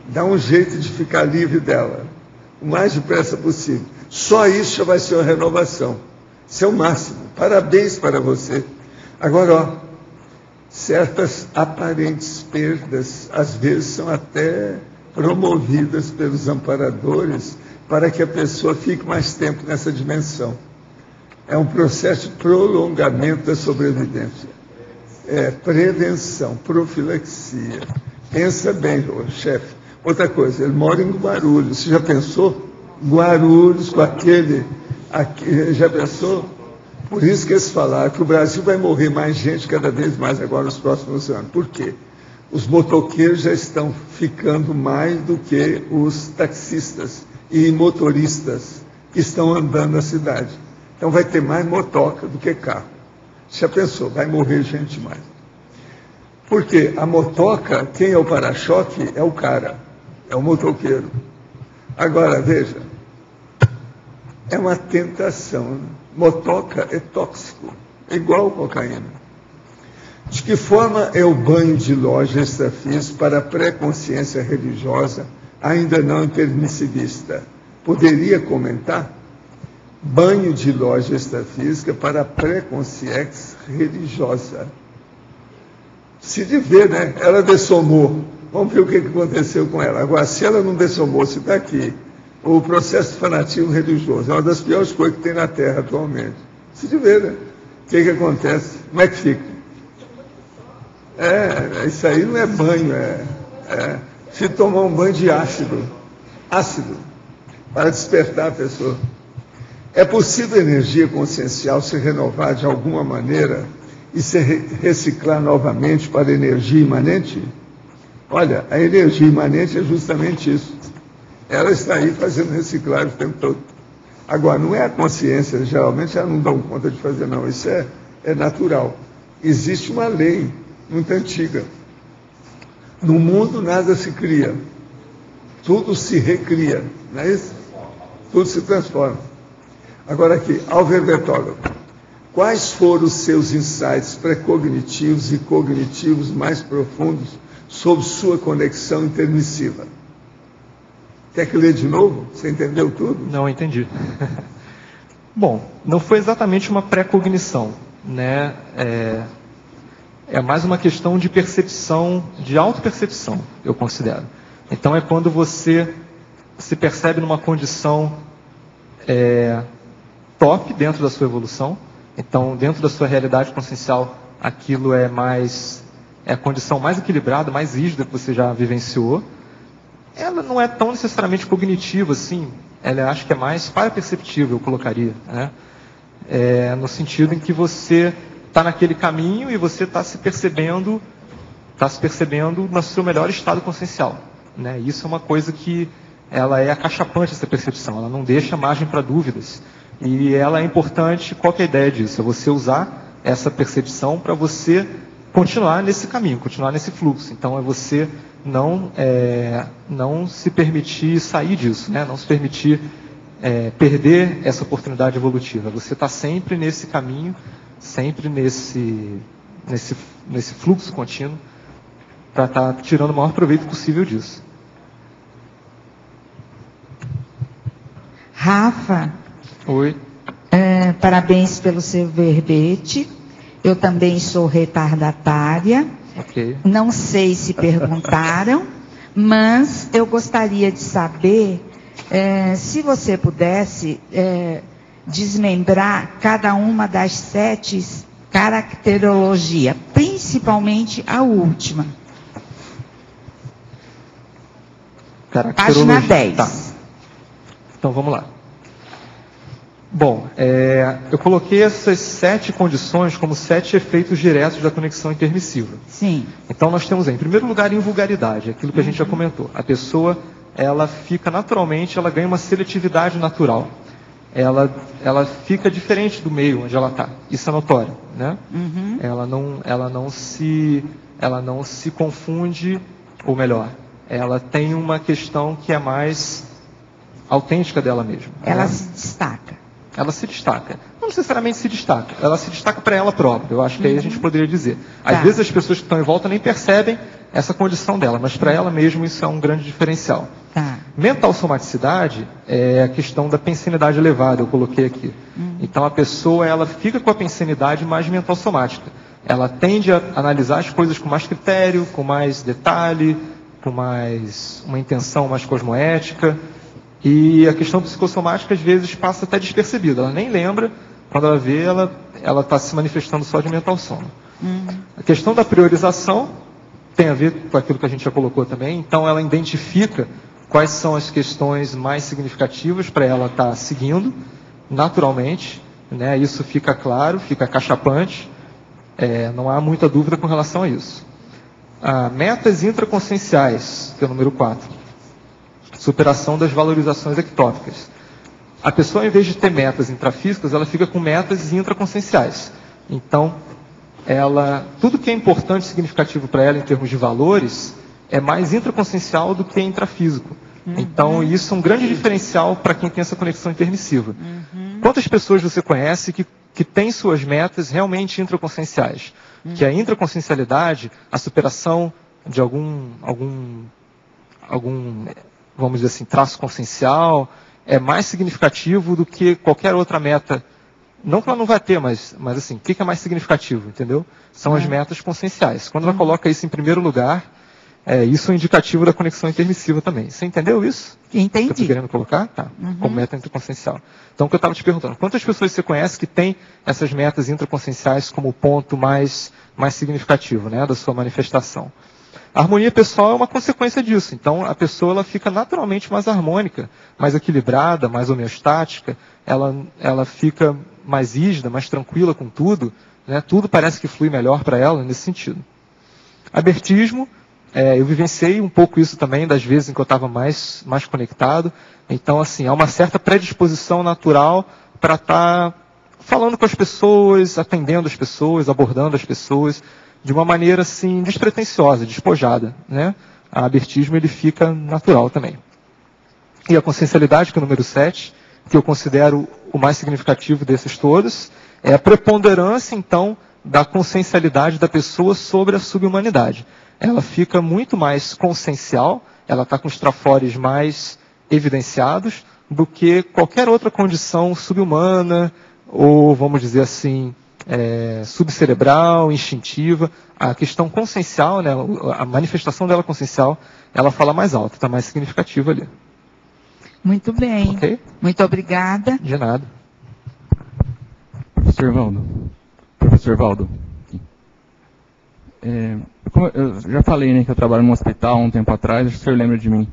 dá um jeito de ficar livre dela, o mais depressa possível. Só isso já vai ser uma renovação. Isso é o máximo. Parabéns para você. Agora, certas aparentes perdas, às vezes, são até promovidas pelos amparadores para que a pessoa fique mais tempo nessa dimensão. É um processo de prolongamento da sobrevivência. Prevenção, profilaxia. Pensa bem, chefe. Outra coisa, ele mora em Guarulhos. Você já pensou? Guarulhos, com já pensou? Por isso que eles falaram que o Brasil vai morrer mais gente cada vez mais agora nos próximos anos. Por quê? Os motoqueiros já estão ficando mais do que os taxistas e motoristas que estão andando na cidade. Então vai ter mais motoca do que carro. Já pensou? Vai morrer gente mais. Porque a motoca, quem é o para-choque é o cara, é o motoqueiro. Agora, veja, é uma tentação. Motoca é tóxico, é igual cocaína. De que forma é o banho de loja extrafísico para a pré-consciência religiosa ainda não intermissivista? Poderia comentar? Banho de loja extrafísica para a pré-consciência religiosa. Se de ver, né? Ela dessomou. Vamos ver o que aconteceu com ela. Agora, se ela não dessomou, se está aqui, o processo de fanatismo religioso é uma das piores coisas que tem na Terra atualmente. Se de ver, né? O que acontece? Como é que fica? Isso aí não é banho, se tomar um banho de ácido, para despertar a pessoa. É possível a energia consciencial se renovar de alguma maneira e se reciclar novamente para a energia imanente? Olha, a energia imanente é justamente isso. Ela está aí fazendo reciclagem o tempo todo. Agora, não é a consciência, geralmente elas não dão conta de fazer, não. Isso é natural. Existe uma lei muito antiga. No mundo nada se cria, tudo se recria, não é isso? Tudo se transforma. Agora aqui, Álvaro Bertólogo, quais foram os seus insights pré-cognitivos e cognitivos mais profundos sobre sua conexão intermissiva? Quer que lê de novo? Você entendeu tudo? Não, entendi. Bom, não foi exatamente uma pré-cognição, né? É mais uma questão de percepção, de autopercepção, eu considero. Então é quando você se percebe numa condição top dentro da sua evolução. Então, dentro da sua realidade consciencial, aquilo é a condição mais equilibrada, mais rígida que você já vivenciou. Ela não é tão necessariamente cognitiva assim, ela acho que é mais paraperceptível, eu colocaria, né? No sentido em que você está naquele caminho e você está se percebendo no seu melhor estado consciencial, né? Isso é uma coisa que ela é acachapante, essa percepção, ela não deixa margem para dúvidas. E ela é importante, qual que é a ideia disso? É você usar essa percepção para você continuar nesse caminho, continuar nesse fluxo. Então é você não se permitir sair disso, né? Não se permitir perder essa oportunidade evolutiva. Você está sempre nesse caminho, sempre nesse fluxo contínuo, para estar tirando o maior proveito possível disso. Rafa. Oi. Parabéns pelo seu verbete. Eu também sou retardatária. Okay. Não sei se perguntaram, mas eu gostaria de saber se você pudesse desmembrar cada uma das 7 caracterologias, principalmente a última. Página 10. Tá. Então vamos lá. Bom, eu coloquei essas 7 condições como 7 efeitos diretos da conexão intermissiva. Sim. Então nós temos em primeiro lugar, invulgaridade, aquilo que a gente já comentou. A pessoa, ela fica naturalmente, ela ganha uma seletividade natural. Ela fica diferente do meio onde ela está. Isso é notório, né? Uhum. Ela não se confunde, ou melhor, ela tem uma questão que é mais autêntica dela mesma. Ela se destaca. Ela se destaca. Não necessariamente se destaca. Ela se destaca para ela própria. Eu acho que aí a gente poderia dizer. Às vezes as pessoas que estão em volta nem percebem essa condição dela, mas para ela mesmo isso é um grande diferencial. Tá. Mental somaticidade é a questão da pensenidade elevada, eu coloquei aqui. Então a pessoa, ela fica com a pensenidade mais mental somática. Ela tende a analisar as coisas com mais critério, com mais detalhe, com mais uma intenção mais cosmoética. E a questão psicossomática, às vezes, passa até despercebida. Ela nem lembra, quando ela vê, ela está se manifestando só de mental sono. A questão da priorização tem a ver com aquilo que a gente já colocou também. Então, ela identifica quais são as questões mais significativas para ela estar seguindo, naturalmente, né? Isso fica claro, fica acachapante. Não há muita dúvida com relação a isso. Metas intraconscienciais, que é o número 4. Superação das valorizações ectópicas. A pessoa, em vez de ter metas intrafísicas, ela fica com metas intraconscienciais. Então, tudo que é importante e significativo para ela em termos de valores é mais intraconsciencial do que intrafísico. Então, isso é um grande diferencial para quem tem essa conexão intermissiva. Quantas pessoas você conhece que têm suas metas realmente intraconscienciais? Que a intraconsciencialidade, a superação de algum vamos dizer assim, traço consciencial, é mais significativo do que qualquer outra meta. Não que ela não vai ter, mas assim, o que é mais significativo, entendeu? São as metas conscienciais. Quando ela coloca isso em primeiro lugar, isso é um indicativo da conexão intermissiva também. Você entendeu isso? Entendi. Que eu estou querendo colocar? Tá. Como meta intraconsciencial. Então, o que eu estava te perguntando, quantas pessoas você conhece que têm essas metas intraconscienciais como ponto mais significativo, né, da sua manifestação? A harmonia pessoal é uma consequência disso. Então, a pessoa, ela fica naturalmente mais harmônica, mais equilibrada, mais homeostática. Ela fica mais rígida, mais tranquila com tudo, né? Tudo parece que flui melhor para ela nesse sentido. Abertismo, eu vivenciei um pouco isso também, das vezes em que eu estava mais conectado. Então, assim, há uma certa predisposição natural para estar falando com as pessoas, atendendo as pessoas, abordando as pessoas, de uma maneira assim, despretensiosa, despojada, né? A abertismo, ele fica natural também. E a consciencialidade, que é o número 7, que eu considero o mais significativo desses todos, é a preponderância, então, da consciencialidade da pessoa sobre a subhumanidade. Ela fica muito mais consciencial, ela está com os trafores mais evidenciados do que qualquer outra condição subhumana, ou, vamos dizer assim, subcerebral, instintiva. A questão consciencial, né, a manifestação dela consciencial, ela fala mais alto, está mais significativa ali. Muito bem. Okay? Muito obrigada. De nada. Professor Valdo. Como eu já falei, né, que eu trabalho num hospital um tempo atrás, acho que o senhor lembra de mim.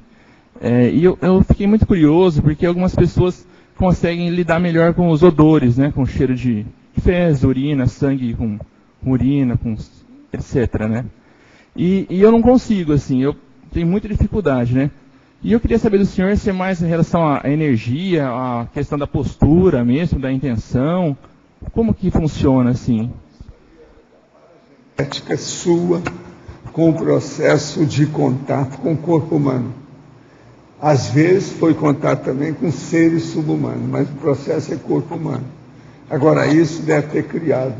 E eu fiquei muito curioso, porque algumas pessoas conseguem lidar melhor com os odores, né, com o cheiro de fezes, urina, sangue com urina, com etc, né? E eu não consigo, assim, eu tenho muita dificuldade, né? E eu queria saber do senhor se é mais em relação à energia, à questão da postura mesmo, da intenção, como que funciona, assim? Ética sua com o processo de contato com o corpo humano. Às vezes foi contato também com seres subhumanos, mas o processo é corpo humano. Agora, isso deve ter criado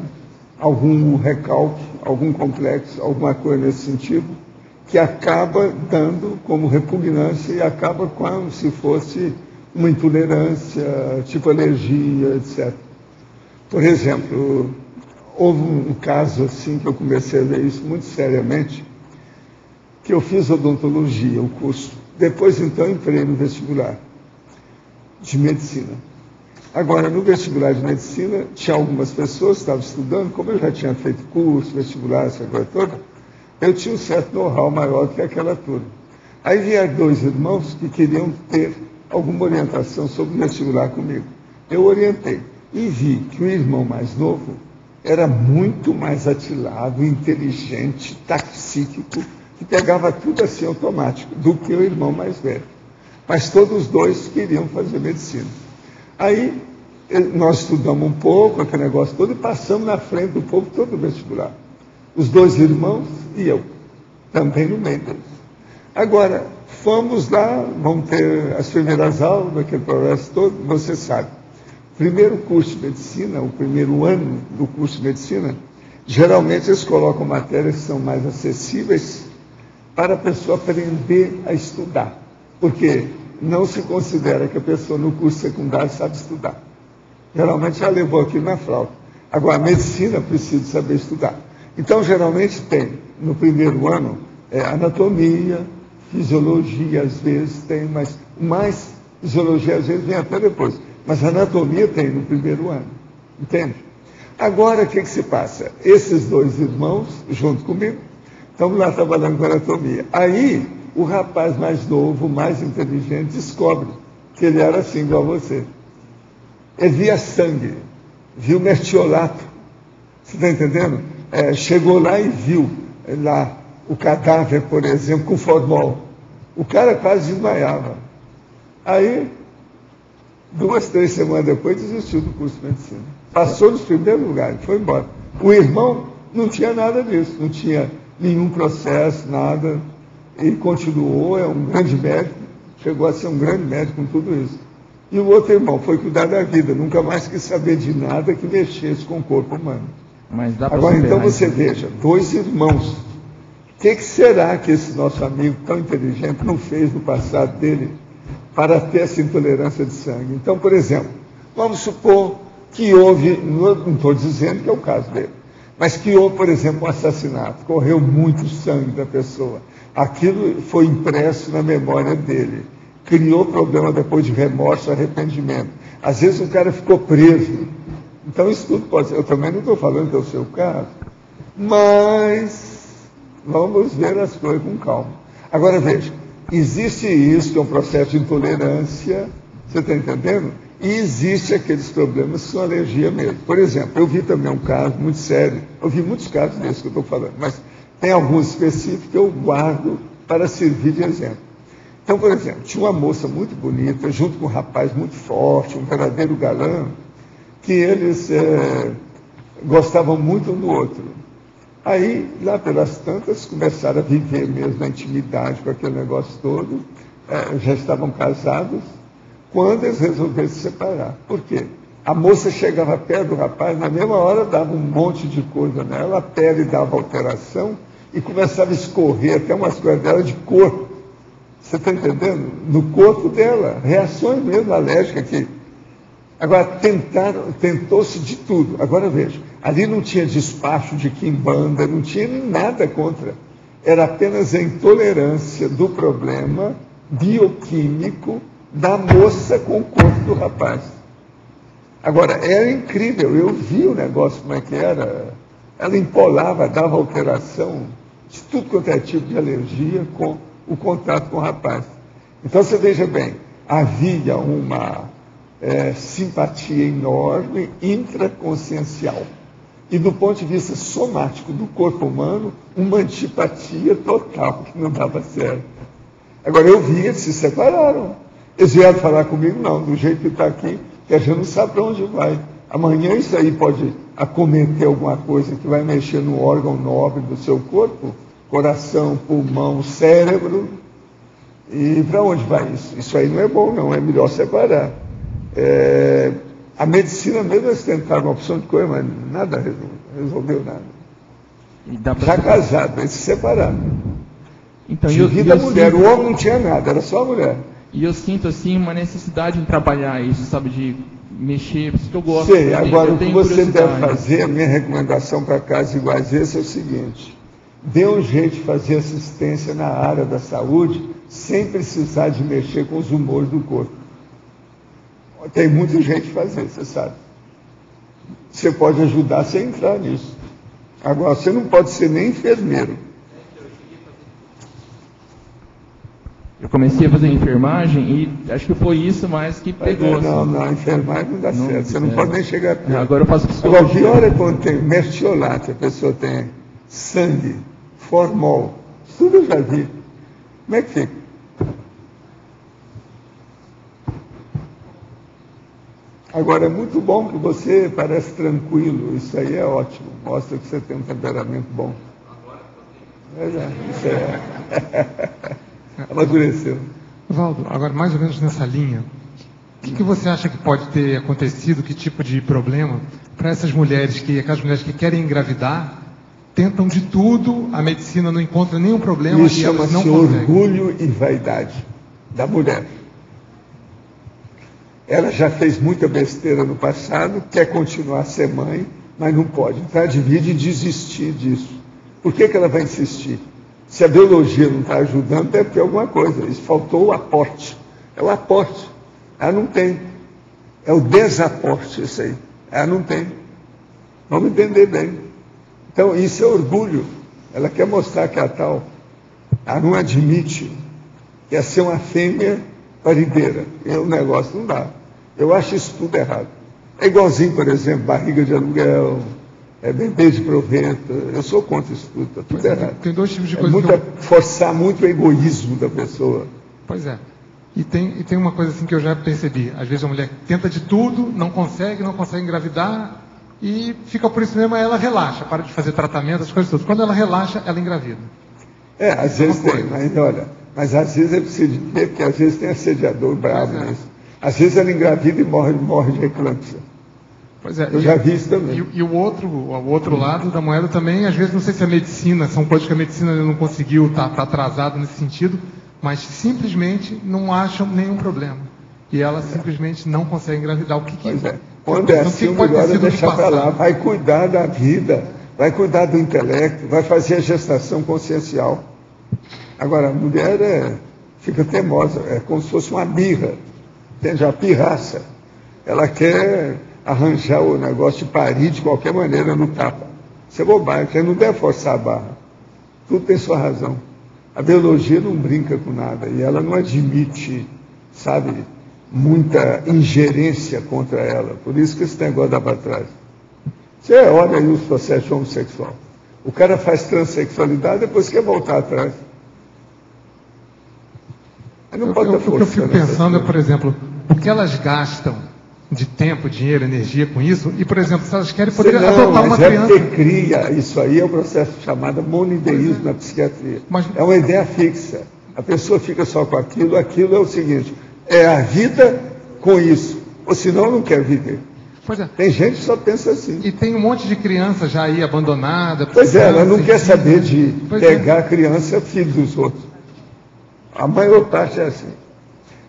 algum recalque, algum complexo, alguma coisa nesse sentido, que acaba dando como repugnância e acaba como se fosse uma intolerância, tipo alergia, etc. Por exemplo, houve um caso assim que eu comecei a ver isso muito seriamente, que eu fiz odontologia, o curso. Depois, então, entrei no vestibular de medicina. Agora, no vestibular de medicina, tinha algumas pessoas que estavam estudando, como eu já tinha feito curso, vestibular, essa coisa toda, eu tinha um certo know-how maior do que aquela turma. Aí vieram 2 irmãos que queriam ter alguma orientação sobre o vestibular comigo. Eu orientei e vi que o irmão mais novo era muito mais atilado, inteligente, taxíquico, que pegava tudo assim automático, do que o irmão mais velho. Mas todos os 2 queriam fazer medicina. Aí nós estudamos um pouco, aquele negócio todo, e passamos na frente do povo todo o vestibular. Os 2 irmãos e eu, também no meio deles. Agora, fomos lá, vamos ter as primeiras aulas, aquele progresso todo, você sabe. Primeiro curso de medicina, o primeiro ano do curso de medicina, geralmente eles colocam matérias que são mais acessíveis para a pessoa aprender a estudar. Porque não se considera que a pessoa no curso secundário sabe estudar. Geralmente já levou aquilo na flauta. Agora, a medicina precisa saber estudar. Então, geralmente tem, no primeiro ano, anatomia, fisiologia, às vezes tem, mas mais fisiologia, às vezes, vem até depois. Mas anatomia tem no primeiro ano, entende? Agora, o que se passa? Esses 2 irmãos, junto comigo, estamos lá trabalhando com anatomia. Aí, o rapaz mais novo, mais inteligente, descobre que ele era assim, igual a você. Ele via sangue, viu mertiolato. Você está entendendo? Chegou lá e viu lá o cadáver, por exemplo, com formol. O cara quase desmaiava. Aí, 2, 3 semanas depois, desistiu do curso de medicina. Passou nos primeiros lugares, foi embora. O irmão não tinha nada disso, não tinha nenhum processo, nada. Ele continuou, é um grande médico, chegou a ser um grande médico com tudo isso. E o outro irmão foi cuidar da vida, nunca mais quis saber de nada que mexesse com o corpo humano. Mas dá pra Agora, superar, então, você veja, 2 irmãos. O que será que esse nosso amigo tão inteligente não fez no passado dele para ter essa intolerância de sangue? Então, por exemplo, vamos supor que houve, não estou dizendo que é o caso dele, mas que houve, por exemplo, um assassinato, correu muito sangue da pessoa. Aquilo foi impresso na memória dele. Criou problema depois de remorso, arrependimento. Às vezes o cara ficou preso. Então isso tudo pode ser. Eu também não estou falando que é o seu caso, mas vamos ver as coisas com calma. Agora veja, existe isso, que é um processo de intolerância, você está entendendo? E existe aqueles problemas que são alergia mesmo. Por exemplo, eu vi também um caso muito sério, eu vi muitos casos desses que eu estou falando, mas tem alguns específicos que eu guardo para servir de exemplo. Então, por exemplo, tinha uma moça muito bonita, junto com um rapaz muito forte, um verdadeiro galã, que eles gostavam muito um do outro. Aí, lá pelas tantas, começaram a viver mesmo na intimidade com aquele negócio todo, já estavam casados, quando eles resolveram se separar. Por quê? A moça chegava perto do rapaz, na mesma hora dava um monte de coisa nela, a pele dava alteração e começava a escorrer até umas coisas dela de cor. Você está entendendo? No corpo dela, reações mesmo alérgicas aqui. Agora, tentou-se de tudo. Agora veja, ali não tinha despacho de quimbanda, não tinha nada contra. Era apenas a intolerância do problema bioquímico da moça com o corpo do rapaz. Agora, era incrível, eu vi o negócio como é que era. Ela empolava, dava alteração de tudo quanto é tipo de alergia com o contato com o rapaz. Então, você veja bem, havia uma simpatia enorme, intraconsciencial. E do ponto de vista somático do corpo humano, uma antipatia total, que não dava certo. Agora, eu vi, eles se separaram. Eles vieram falar comigo, não, do jeito que está aqui, que a gente não sabe para onde vai. Amanhã isso aí pode acometer alguma coisa que vai mexer no órgão nobre do seu corpo, coração, pulmão, cérebro. E para onde vai isso? Isso aí não é bom, não, é melhor separar. A medicina mesmo, eles tentaram uma opção de coisa, mas nada resolveu nada. Já casado, eles se separaram. Então, a mulher, o homem não tinha nada, era só a mulher. E eu sinto, assim, uma necessidade em trabalhar isso, sabe, de mexer, por isso que eu gosto. Sei, agora o que você deve fazer, a minha recomendação para casos iguais a esse é o seguinte: dê um jeito de fazer assistência na área da saúde, sem precisar de mexer com os humores do corpo. Tem muita gente fazer, você sabe. Você pode ajudar sem entrar nisso. Agora, você não pode ser nem enfermeiro. Eu comecei a fazer enfermagem e acho que foi isso mais que pegou. Não, enfermagem não dá certo. Você não pode nem chegar perto. Agora eu faço psicologia. Agora, o pior é quando tem mertiolate, a pessoa tem sangue, formol. Tudo eu já vi. Como é que fica? Agora, é muito bom que você parece tranquilo. Isso aí é ótimo. Mostra que você tem um temperamento bom. Isso é... amadureceu. Valdo, agora mais ou menos nessa linha, o que você acha que pode ter acontecido, que tipo de problema para essas mulheres, aquelas mulheres que querem engravidar, tentam de tudo, a medicina não encontra nenhum problema e elas não conseguem? Orgulho e vaidade da mulher. Ela já fez muita besteira no passado, quer continuar a ser mãe, mas não pode. Então ela devia desistir disso. Por que ela vai insistir? Se a biologia não está ajudando, deve ter alguma coisa. Isso faltou o aporte. É o aporte. Ela não tem. É o desaporte isso aí. Ela não tem. Vamos entender bem. Então, isso é orgulho. Ela quer mostrar que é a tal. Ela não admite. Quer ser uma fêmea parideira. E o negócio não dá. Eu acho isso tudo errado. É igualzinho, por exemplo, barriga de aluguel, bebê de provento. Eu sou contra isso tudo, está tudo errado. Tem dois tipos de coisa. Forçar muito o egoísmo da pessoa. Pois é. E tem uma coisa assim que eu já percebi. Às vezes a mulher tenta de tudo, não consegue engravidar, e fica por isso mesmo, ela relaxa, para de fazer tratamento, as coisas todas. Quando ela relaxa, ela engravida. Às vezes tem, mas olha, às vezes é preciso ver, porque às vezes tem assediador bravo nisso. Às vezes ela engravida e morre de eclâmpsia. Pois é. Eu já vi isso também. E o outro lado da moeda também, às vezes, não sei se a medicina, são coisas que a medicina não conseguiu, está atrasado nesse sentido, mas simplesmente não acham nenhum problema. E ela simplesmente não consegue engravidar. O que Pois é. Quando é assim, o melhor é deixar para lá. Vai cuidar da vida, vai cuidar do intelecto, vai fazer a gestação consciencial. Agora, a mulher fica teimosa, é como se fosse uma birra, entende? A pirraça. Ela quer arranjar o negócio de parir de qualquer maneira no tapa. Isso é bobagem, você não deve forçar a barra. Tudo tem sua razão. A biologia não brinca com nada e ela não admite, sabe, muita ingerência contra ela. Por isso que esse negócio dá para trás. Você olha aí os processos homossexuais. O cara faz transexualidade, depois quer voltar atrás. O que eu fico pensando é, por exemplo, o que elas gastam de tempo, dinheiro, energia com isso, e, por exemplo, se elas querem poder adotar uma criança... cria, isso aí é o processo chamado monoideísmo na psiquiatria. É uma ideia fixa. A pessoa fica só com aquilo é o seguinte, é a vida com isso, ou senão não quer viver. Pois é. Tem gente que só pensa assim. E tem um monte de criança já aí abandonada. Pois é, ela não quer saber de pegar a criança, filho dos outros. A maior parte é assim.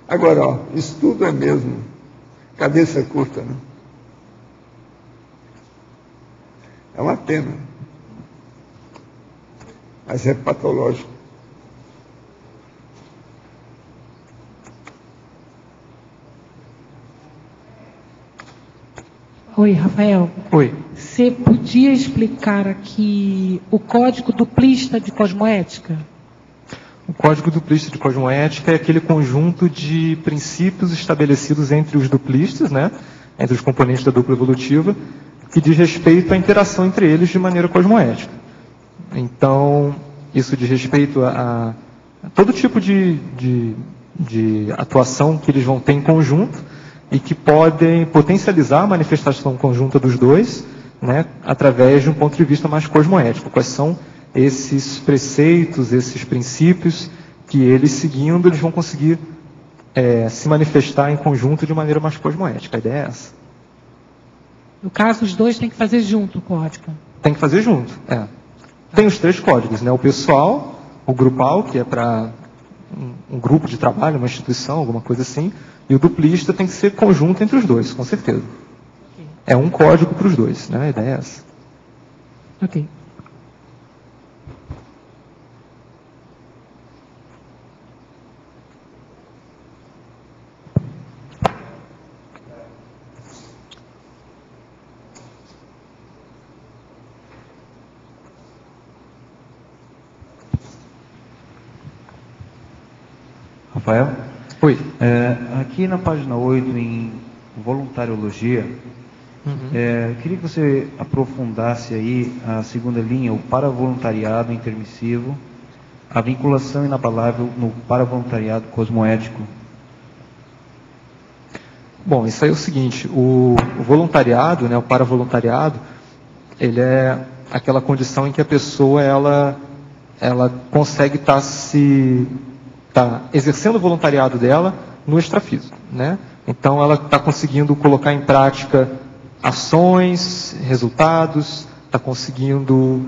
Agora, ó, isso tudo é mesmo cabeça curta, né? É uma pena. Mas é patológico. Oi, Rafael. Oi. Você podia explicar aqui o código duplista de cosmoética? O código duplista de cosmoética é aquele conjunto de princípios estabelecidos entre os duplistas, né, entre os componentes da dupla evolutiva, que diz respeito à interação entre eles de maneira cosmoética. Então, isso diz respeito a todo tipo de atuação que eles vão ter em conjunto e que podem potencializar a manifestação conjunta dos dois, né, através de um ponto de vista mais cosmoético. Quais são esses preceitos, esses princípios que eles seguindo, eles vão conseguir se manifestar em conjunto de maneira mais cosmoética. A ideia é essa. No caso, os dois têm que fazer junto o código. Tem que fazer junto, é. Tem os 3 códigos, né? O pessoal, o grupal, que é para um grupo de trabalho, uma instituição, alguma coisa assim, e o duplista tem que ser conjunto entre os dois, com certeza. Okay. É um código para os dois, né? A ideia é essa. Ok. Rafael? Oi. Aqui na página 8, em voluntariologia, queria que você aprofundasse aí a segunda linha, o paravoluntariado intermissivo, a vinculação inabalável no paravoluntariado cosmoético. Bom, isso aí é o seguinte, o voluntariado, né, o paravoluntariado, ele é aquela condição em que a pessoa ela consegue estar exercendo o voluntariado dela no extrafísico, né? Então ela está conseguindo colocar em prática ações, resultados, está conseguindo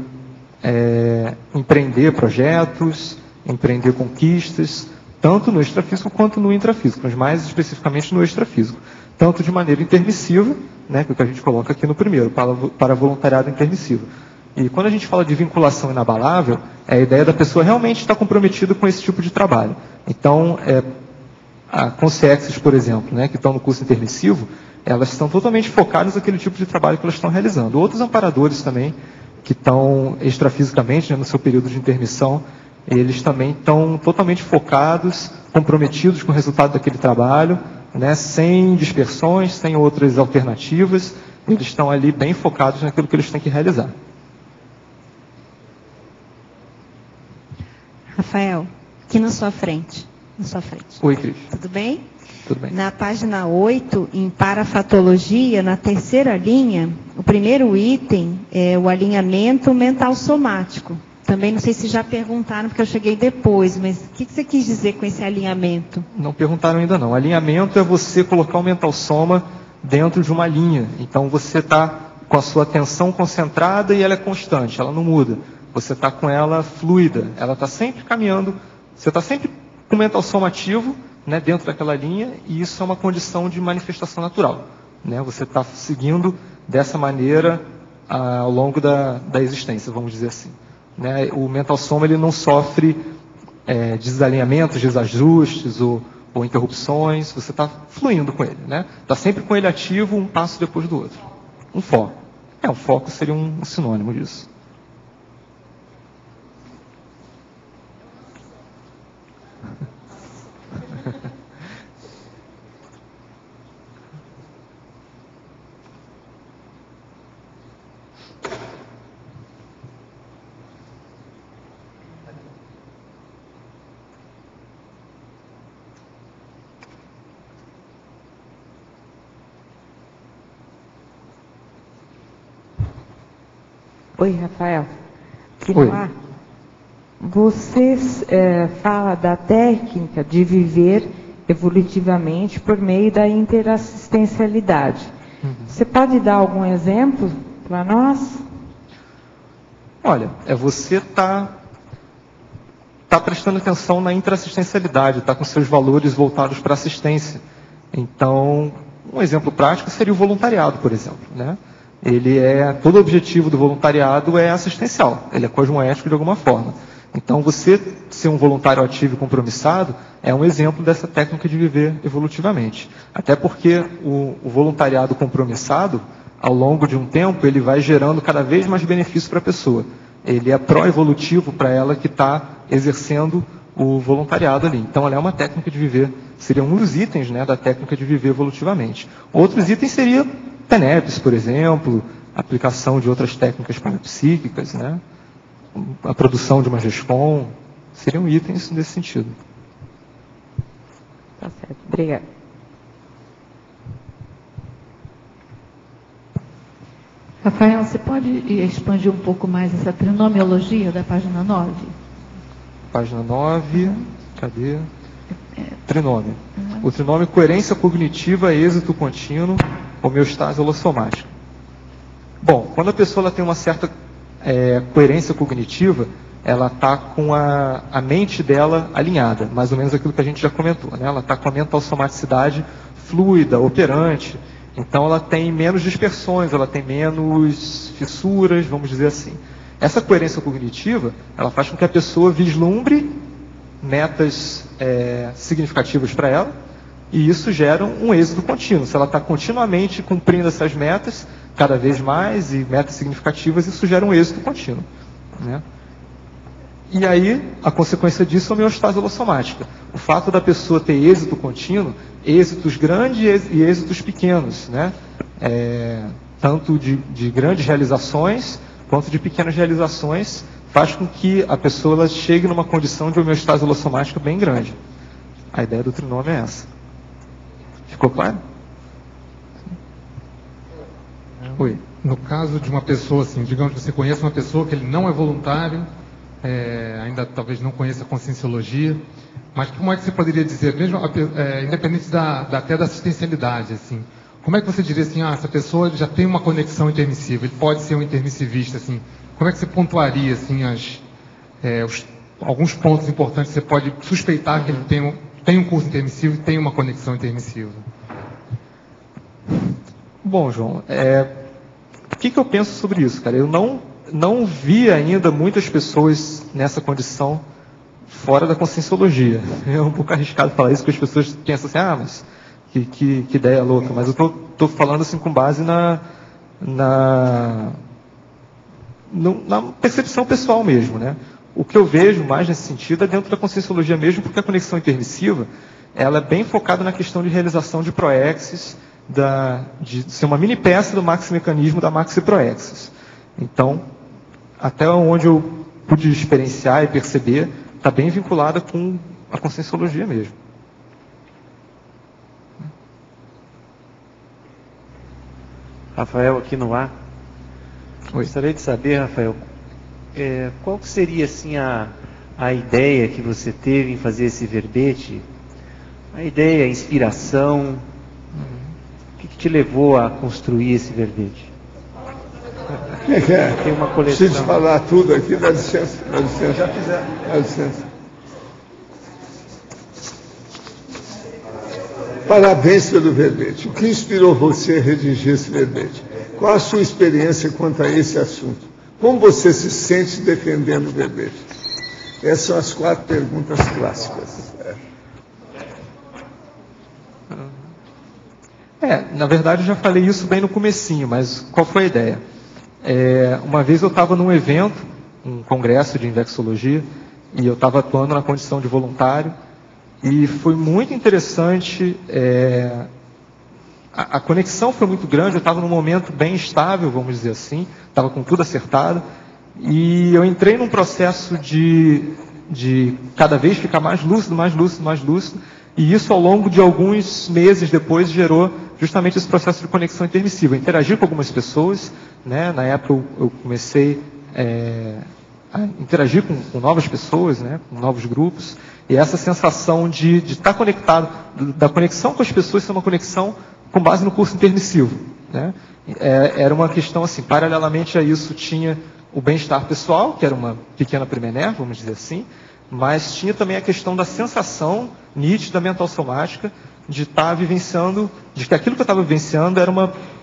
empreender projetos, empreender conquistas, tanto no extrafísico quanto no intrafísico, mas mais especificamente no extrafísico, tanto de maneira intermissiva, né, que é o que a gente coloca aqui no primeiro, para voluntariado intermissivo. E quando a gente fala de vinculação inabalável, é a ideia da pessoa realmente estar comprometida com esse tipo de trabalho. Então, a consciências, por exemplo, né, que estão no curso intermissivo, elas estão totalmente focadas naquele tipo de trabalho que elas estão realizando. Outros amparadores também, que estão extrafisicamente, né, no seu período de intermissão, eles também estão totalmente focados, comprometidos com o resultado daquele trabalho, né, sem dispersões, sem outras alternativas, eles estão ali bem focados naquilo que eles têm que realizar. Rafael, aqui na sua frente. Na sua frente. Oi, Cris. Tudo bem? Tudo bem. Na página 8, em parafatologia, na terceira linha, o primeiro item é o alinhamento mental somático. Também não sei se já perguntaram, porque eu cheguei depois, mas o que você quis dizer com esse alinhamento? Não perguntaram ainda não. Alinhamento é você colocar o mental soma dentro de uma linha. Então você está com a sua atenção concentrada e ela é constante, ela não muda. Você está com ela fluida, ela está sempre caminhando, você está sempre com o mental soma ativo, né, dentro daquela linha, e isso é uma condição de manifestação natural, né? Você está seguindo dessa maneira ao longo da existência, vamos dizer assim, né? O mental soma ele não sofre desalinhamentos, desajustes ou interrupções, você está fluindo com ele, né? Está sempre com ele ativo, um passo depois do outro. Um foco. Um foco seria um sinônimo disso. Oi, Rafael. Oi. Você fala da técnica de viver evolutivamente por meio da interassistencialidade. Você pode dar algum exemplo para nós? Olha, é você estar está prestando atenção na interassistencialidade, está com seus valores voltados para assistência. Então, um exemplo prático seria o voluntariado, por exemplo, né? Todo o objetivo do voluntariado é assistencial, ele é cosmoético de alguma forma. Então, você ser um voluntário ativo e compromissado é um exemplo dessa técnica de viver evolutivamente. Até porque o voluntariado compromissado, ao longo de um tempo, ele vai gerando cada vez mais benefício para a pessoa. Ele é pró-evolutivo para ela que está exercendo o voluntariado ali. Então, ela é uma técnica de viver, seria um dos itens, né, da técnica de viver evolutivamente. Outros itens seriam TENEPS, por exemplo, aplicação de outras técnicas parapsíquicas, né, a produção de uma GESCOM, seriam itens nesse sentido. Tá certo, obrigada. Rafael, você pode expandir um pouco mais essa trinomiologia da página 9? Página 9, cadê? Trinômio. O trinômio coerência cognitiva, êxito contínuo, homeostase holossomática. Bom, quando a pessoa ela tem uma certa coerência cognitiva, ela está com a mente dela alinhada, mais ou menos aquilo que a gente já comentou, né? Ela está com a mental-somaticidade fluida, operante, então ela tem menos dispersões, ela tem menos fissuras, vamos dizer assim. Essa coerência cognitiva, ela faz com que a pessoa vislumbre metas significativas para ela, e isso gera um êxito contínuo. Se ela está continuamente cumprindo essas metas, cada vez mais, e metas significativas, isso gera um êxito contínuo, né? E aí, a consequência disso é a homeostase holossomática. O fato da pessoa ter êxito contínuo, êxitos grandes e êxitos pequenos, né? Tanto de grandes realizações, quanto de pequenas realizações, faz com que a pessoa ela chegue numa condição de homeostase holossomática bem grande. A ideia do trinômio é essa. Ficou claro? Oi. No caso de uma pessoa, assim, digamos que você conhece uma pessoa que ele não é voluntário, ainda talvez não conheça a conscienciologia, mas como é que você poderia dizer, mesmo independente até da assistencialidade, assim, como é que você diria assim, essa pessoa já tem uma conexão intermissiva, ele pode ser um intermissivista, assim, como é que você pontuaria, assim, alguns pontos importantes que você pode suspeitar que ele tem um curso intermissivo e tem uma conexão intermissiva? Bom, João, o que eu penso sobre isso, cara? Eu não vi ainda muitas pessoas nessa condição fora da conscienciologia. É um pouco arriscado falar isso, porque as pessoas pensam assim, mas que ideia louca. Mas eu estou falando assim com base na percepção pessoal mesmo, né? O que eu vejo mais nesse sentido é dentro da conscienciologia mesmo, porque a conexão intermissiva ela é bem focada na questão de realização de proexis, de ser uma mini peça do maximecanismo da maxiproexis. Então, até onde eu pude experienciar e perceber, está bem vinculada com a conscienciologia mesmo. Rafael, aqui no ar. Gostaria de saber, Rafael, qual que seria assim a ideia que você teve em fazer esse verbete? A ideia, a inspiração, o que te levou a construir esse verbete? Tem uma coleção. Preciso falar tudo aqui, dá licença. Já fizeram. Dá licença. Parabéns pelo verbete. O que inspirou você a redigir esse verbete? Qual a sua experiência quanto a esse assunto? Como você se sente defendendo o verbete? Essas são as 4 perguntas clássicas. Na verdade eu já falei isso bem no comecinho, mas qual foi a ideia? Uma vez eu estava num evento, um congresso de Invexologia, e eu estava atuando na condição de voluntário, e foi muito interessante, a conexão foi muito grande, eu estava num momento bem estável, vamos dizer assim, estava com tudo acertado, e eu entrei num processo de cada vez ficar mais lúcido, e isso ao longo de alguns meses depois gerou justamente esse processo de conexão intermissiva. Eu interagi com algumas pessoas, né? Na época eu comecei a interagir com novas pessoas, né? Com novos grupos, e essa sensação de estar conectado, da conexão com as pessoas ser uma conexão com base no curso intermissivo, né? Era uma questão assim, paralelamente a isso tinha o bem-estar pessoal, que era uma pequena Primener, vamos dizer assim, mas tinha também a questão da sensação nítida mental somática de estar vivenciando, de que aquilo que eu estava vivenciando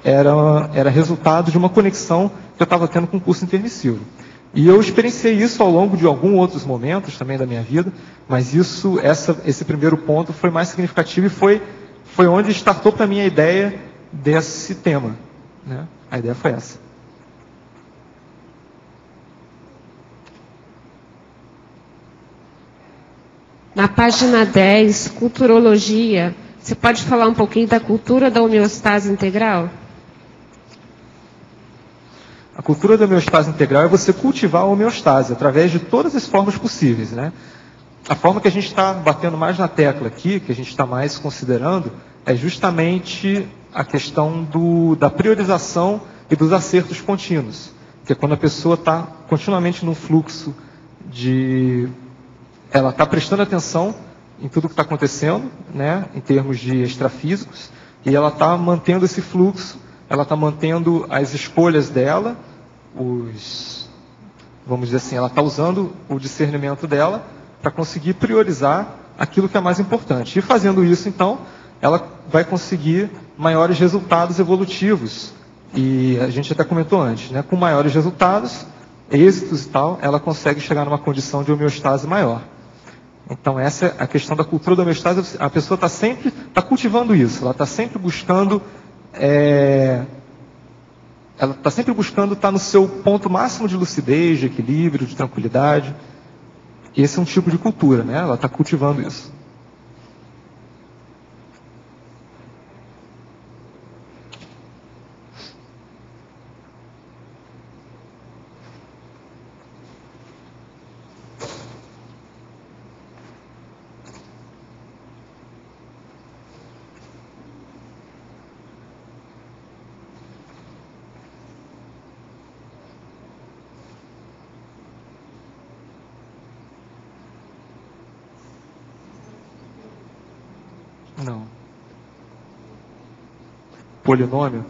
era resultado de uma conexão que eu estava tendo com o curso intermissivo. E eu experienciei isso ao longo de alguns outros momentos também da minha vida, mas esse primeiro ponto foi mais significativo e foi onde startou para mim a ideia desse tema, né? A ideia foi essa. Na página 10, culturologia, você pode falar um pouquinho da cultura da homeostase integral? A cultura da homeostase integral é você cultivar a homeostase através de todas as formas possíveis, né? A forma que a gente está batendo mais na tecla aqui, que a gente está mais considerando, é justamente a questão da priorização e dos acertos contínuos. Que é quando a pessoa está continuamente num fluxo ela está prestando atenção em tudo que está acontecendo, né, em termos de extrafísicos, e ela está mantendo esse fluxo, ela está mantendo as escolhas dela, vamos dizer assim, ela está usando o discernimento dela para conseguir priorizar aquilo que é mais importante. E fazendo isso, então, ela vai conseguir maiores resultados evolutivos. E a gente até comentou antes, né, com maiores resultados, êxitos e tal, ela consegue chegar numa condição de homeostase maior. Então essa é a questão da cultura da homeostase. A pessoa está cultivando isso, ela está sempre buscando estar no seu ponto máximo de lucidez, de equilíbrio, de tranquilidade. Esse é um tipo de cultura, né? Ela está cultivando isso. Não. Polinômio?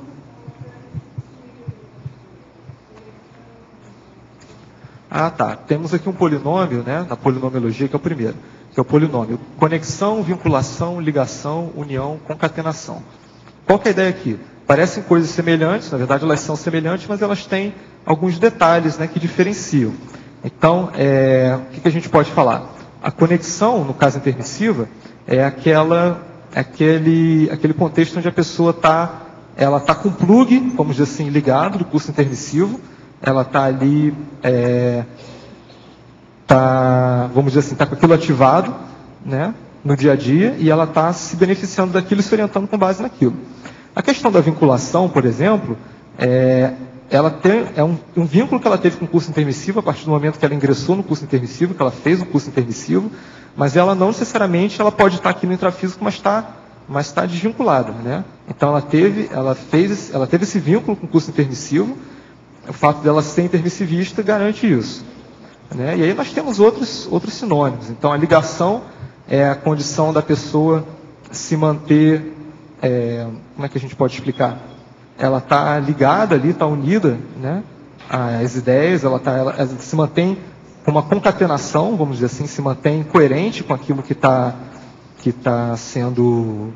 Ah, tá. Temos aqui um polinômio, né, na polinomiologia, que é o primeiro, que é o polinômio. Conexão, vinculação, ligação, união, concatenação. Qual que é a ideia aqui? Parecem coisas semelhantes, na verdade elas são semelhantes, mas elas têm alguns detalhes, né, que diferenciam. Então, o que a gente pode falar? A conexão, no caso intermissiva, é aquele contexto onde a pessoa está com o plug, vamos dizer assim, ligado do curso intermissivo, ela está ali, vamos dizer assim, está com aquilo ativado, né, no dia a dia, e ela está se beneficiando daquilo e se orientando com base naquilo. A questão da vinculação, por exemplo, um vínculo que ela teve com o curso intermissivo a partir do momento que ela ingressou no curso intermissivo, que ela fez o curso intermissivo, mas ela não necessariamente pode estar aqui no intrafísico, mas está desvinculada, né? Então ela teve esse vínculo com o curso intermissivo. O fato dela ser intermissivista garante isso, né? E aí nós temos outros sinônimos. Então a ligação é a condição da pessoa se manter, como é que a gente pode explicar? Ela está ligada ali, está unida, né, às ideias, ela se mantém com uma concatenação, vamos dizer assim, se mantém coerente com aquilo que está sendo,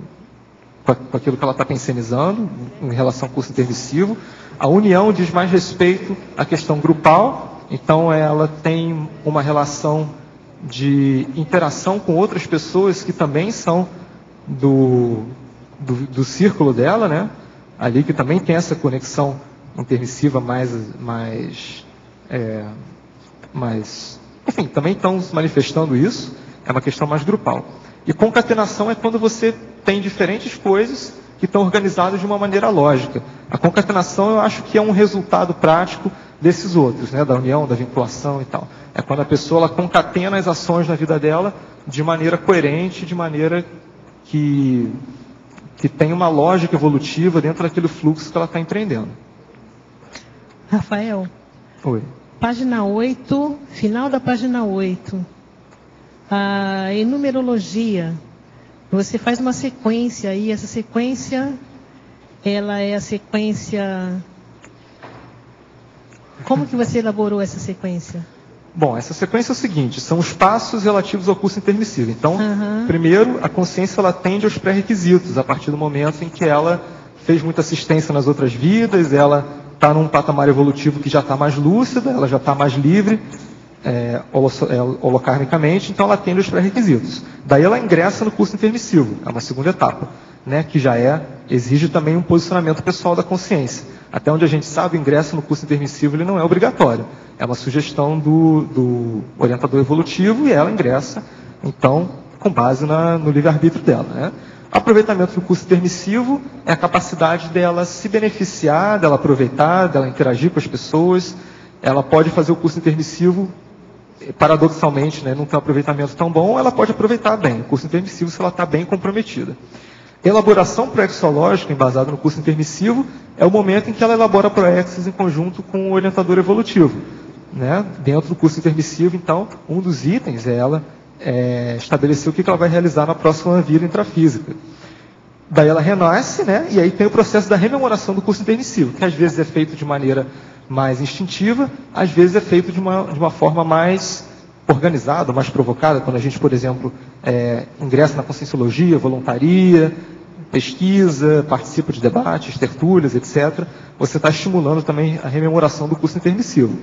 com aquilo que ela está pensionizando em relação ao curso intermissivo. A união diz mais respeito à questão grupal, então ela tem uma relação de interação com outras pessoas que também são do círculo dela, né? Ali que também tem essa conexão intermissiva enfim, também estão manifestando isso, é uma questão mais grupal. E concatenação é quando você tem diferentes coisas que estão organizadas de uma maneira lógica. A concatenação eu acho que é um resultado prático desses outros, né, da união, da vinculação e tal. É quando a pessoa ela concatena as ações na vida dela de maneira coerente, de maneira que tem uma lógica evolutiva dentro daquele fluxo que ela está empreendendo. Rafael. Oi. Página 8, final da página 8. Em numerologia, você faz uma sequência aí, essa sequência, ela é a sequência... Como que você elaborou essa sequência? Bom, essa sequência é o seguinte, são os passos relativos ao curso intermissivo. Então, primeiro, a consciência ela atende aos pré-requisitos, a partir do momento em que ela fez muita assistência nas outras vidas, ela está num patamar evolutivo que já está mais lúcida, ela já está mais livre, holokarmicamente, então ela atende aos pré-requisitos. Daí ela ingressa no curso intermissivo, é uma segunda etapa, né, que já exige também um posicionamento pessoal da consciência. Até onde a gente sabe, o ingresso no curso intermissivo ele não é obrigatório, é uma sugestão do orientador evolutivo e ela ingressa, então, com base no livre-arbítrio dela, né. Aproveitamento do curso intermissivo é a capacidade dela se beneficiar, dela aproveitar, dela interagir com as pessoas. Ela pode fazer o curso intermissivo, paradoxalmente, né, não tem um aproveitamento tão bom, ela pode aproveitar bem o curso intermissivo se ela está bem comprometida. Elaboração proexológica, embasada no curso intermissivo, é o momento em que ela elabora proexes em conjunto com o orientador evolutivo. Né? Dentro do curso intermissivo, então, um dos itens é ela estabelecer o que ela vai realizar na próxima vida intrafísica. Daí ela renasce, né? E aí tem o processo da rememoração do curso intermissivo, que às vezes é feito de maneira mais instintiva, às vezes é feito de uma forma mais organizada, mais provocada, quando a gente, por exemplo, ingressa na conscienciologia, voluntaria, pesquisa, participa de debates, tertúlias, etc., você está estimulando também a rememoração do curso intermissivo.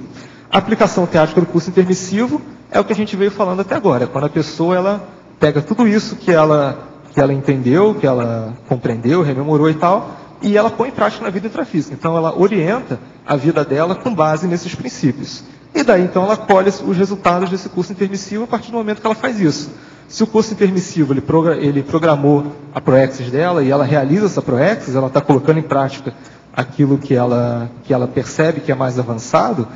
A aplicação teática do curso intermissivo é o que a gente veio falando até agora, quando a pessoa ela pega tudo isso que ela entendeu, que ela compreendeu, rememorou e tal, e ela põe em prática na vida intrafísica. Então ela orienta a vida dela com base nesses princípios. E daí então ela colhe os resultados desse curso intermissivo a partir do momento que ela faz isso. Se o curso intermissivo ele programou a proexis dela e ela realiza essa proexis, ela está colocando em prática aquilo que ela percebe que é mais avançado,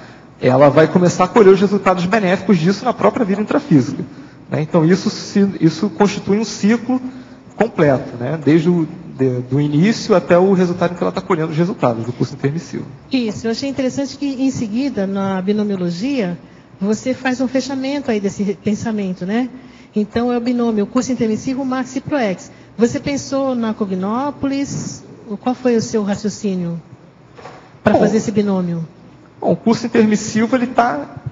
ela vai começar a colher os resultados benéficos disso na própria vida intrafísica. Né? Então isso constitui um ciclo completo, né? Desde do início até o resultado em que ela está colhendo os resultados do curso intermissivo. Isso, eu achei interessante que em seguida, na binomiologia, você faz um fechamento aí desse pensamento, né? Então é o binômio, o curso intermissivo, Max e Proex. Você pensou na Cognópolis? Qual foi o seu raciocínio para fazer esse binômio? Bom, o curso intermissivo,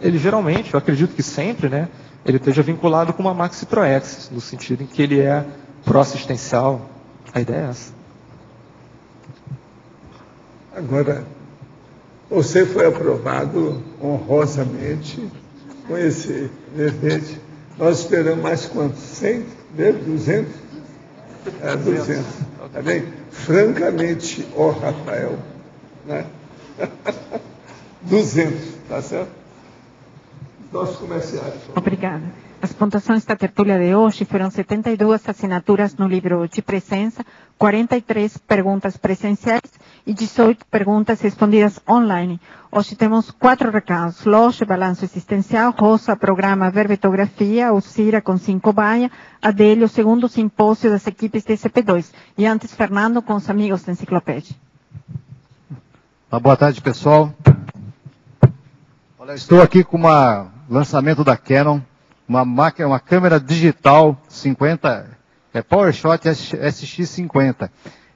ele geralmente, eu acredito que sempre, né? Ele esteja vinculado com uma Max e Proex, no sentido em que ele é pró-assistencial. A ideia é essa. Agora, você foi aprovado honrosamente com esse verbete. Nós esperamos mais quantos? 100? 200? 200. Tá bem? Francamente, Rafael, né? 200, tá certo? Nossos comerciais. Obrigada. As pontuações da tertúlia de hoje foram 72 assinaturas no livro de presença, 43 perguntas presenciais e 18 perguntas respondidas online. Hoje temos 4 recados. Loja, balanço existencial, Rosa, programa verbetografia, Alcira com 5 baia, Adélio, segundo simpósio das equipes de CP2. E antes, Fernando com os amigos da enciclopédia. Boa tarde, pessoal. Olha, estou aqui com um lançamento da Canon, uma câmera digital 50, PowerShot SX50.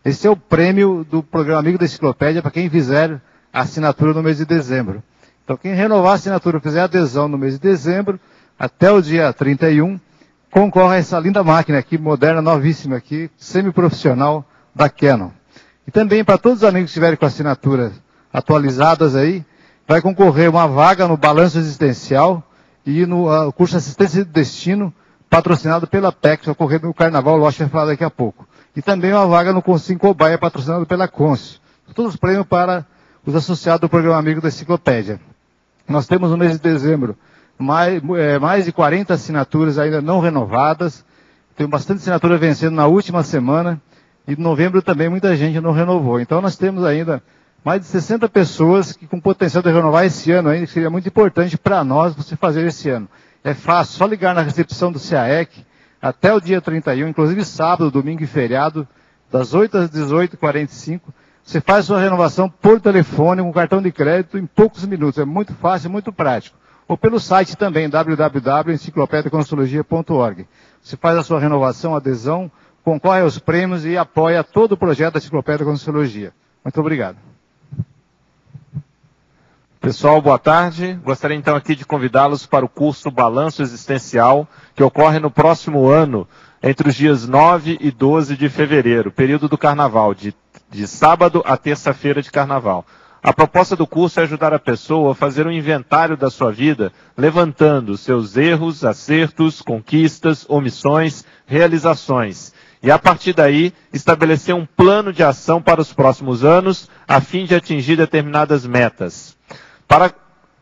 Esse é o prêmio do programa Amigo da Enciclopédia para quem fizer a assinatura no mês de dezembro. Então, quem renovar a assinatura, fizer adesão no mês de dezembro, até o dia 31, concorre a essa linda máquina aqui, moderna, novíssima aqui, semi-profissional da Canon. E também para todos os amigos que estiverem com assinaturas atualizadas aí, vai concorrer uma vaga no balanço existencial e no curso de assistência de destino, patrocinado pela PEC, vai ocorrer no Carnaval, o Locha vai falar daqui a pouco. E também uma vaga no Consim Cobaia, patrocinado pela Conscio. Todos os prêmios para os associados do programa Amigo da Enciclopédia. Nós temos no mês de dezembro mais de 40 assinaturas ainda não renovadas. Tem bastante assinatura vencendo na última semana. E em novembro também muita gente não renovou. Então nós temos ainda mais de 60 pessoas que com potencial de renovar esse ano ainda, que seria muito importante para nós você fazer esse ano. É fácil, só ligar na recepção do CAEC até o dia 31, inclusive sábado, domingo e feriado, das 8 às 18h45. Você faz sua renovação por telefone, com cartão de crédito, em poucos minutos. É muito fácil, muito prático. Ou pelo site também, www.enciclopediaconsulologia.org. Você faz a sua renovação, adesão, concorre aos prêmios e apoia todo o projeto da Enciclopédia Consciologia. Muito obrigado. Pessoal, boa tarde. Gostaria então aqui de convidá-los para o curso Balanço Existencial, que ocorre no próximo ano, entre os dias 9 e 12 de fevereiro, período do Carnaval, de sábado a terça-feira de Carnaval. A proposta do curso é ajudar a pessoa a fazer um inventário da sua vida, levantando seus erros, acertos, conquistas, omissões, realizações. E a partir daí, estabelecer um plano de ação para os próximos anos, a fim de atingir determinadas metas. Para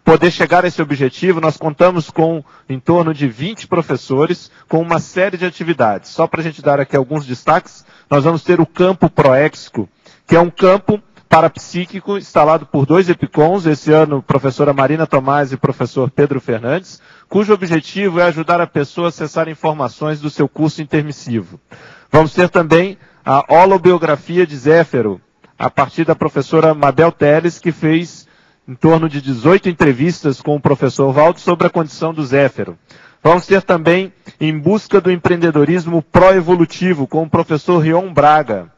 poder chegar a esse objetivo, nós contamos com em torno de 20 professores, com uma série de atividades. Só para a gente dar aqui alguns destaques, nós vamos ter o campo Proexco, que é um campo parapsíquico instalado por 2 EPICONs, esse ano professora Marina Tomás e professor Pedro Fernandes, cujo objetivo é ajudar a pessoa a acessar informações do seu curso intermissivo. Vamos ter também a holobiografia de Zéfiro, a partir da professora Mabel Teles, que fez em torno de 18 entrevistas com o professor Valdo sobre a condição do Zéfiro. Vamos ter também Em Busca do Empreendedorismo Pró-Evolutivo, com o professor Rion Braga.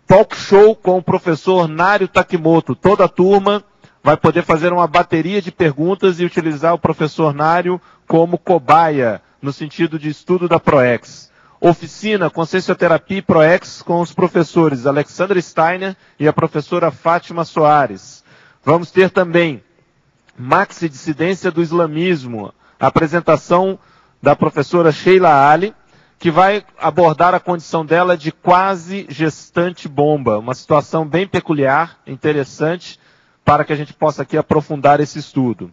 Talk show com o professor Nário Takimoto. Toda a turma vai poder fazer uma bateria de perguntas e utilizar o professor Nário como cobaia, no sentido de estudo da ProEx. Oficina Consciencioterapia e ProEx com os professores Alexandre Steiner e a professora Fátima Soares. Vamos ter também Maxi Dissidência do Islamismo, apresentação da professora Sheila Ali, que vai abordar a condição dela de quase gestante bomba, uma situação bem peculiar, interessante, para que a gente possa aqui aprofundar esse estudo.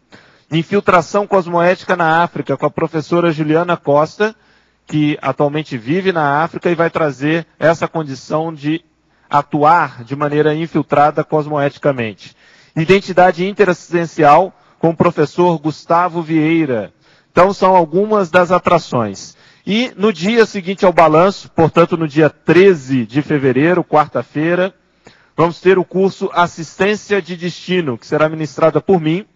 Infiltração cosmoética na África, com a professora Juliana Costa, que atualmente vive na África e vai trazer essa condição de atuar de maneira infiltrada cosmoeticamente. Identidade interassistencial, com o professor Gustavo Vieira. Então são algumas das atrações. E no dia seguinte ao balanço, portanto no dia 13 de fevereiro, quarta-feira, vamos ter o curso Assistência de Destino, que será ministrada por mim,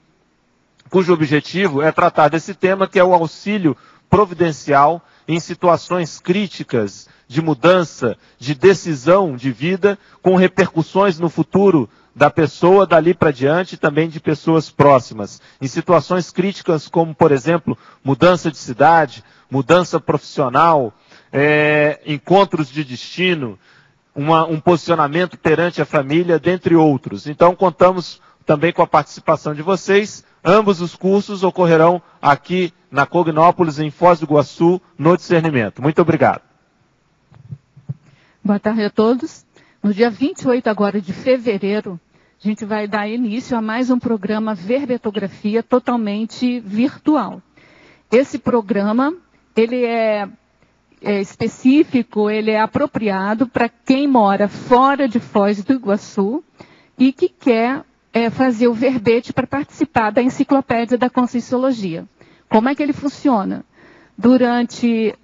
cujo objetivo é tratar desse tema, que é o auxílio providencial em situações críticas de mudança, de decisão de vida, com repercussões no futuro da pessoa dali para diante e também de pessoas próximas. Em situações críticas como, por exemplo, mudança de cidade, mudança profissional, encontros de destino, um posicionamento perante a família, dentre outros. Então, contamos também com a participação de vocês. Ambos os cursos ocorrerão aqui na Cognópolis, em Foz do Iguaçu, no Discernimento. Muito obrigado. Boa tarde a todos. No dia 28 agora de fevereiro, a gente vai dar início a mais um programa Verbetografia totalmente virtual. Esse programa, ele é específico, ele é apropriado para quem mora fora de Foz do Iguaçu e que quer fazer o verbete para participar da Enciclopédia da Conscienciologia. Como é que ele funciona? Durante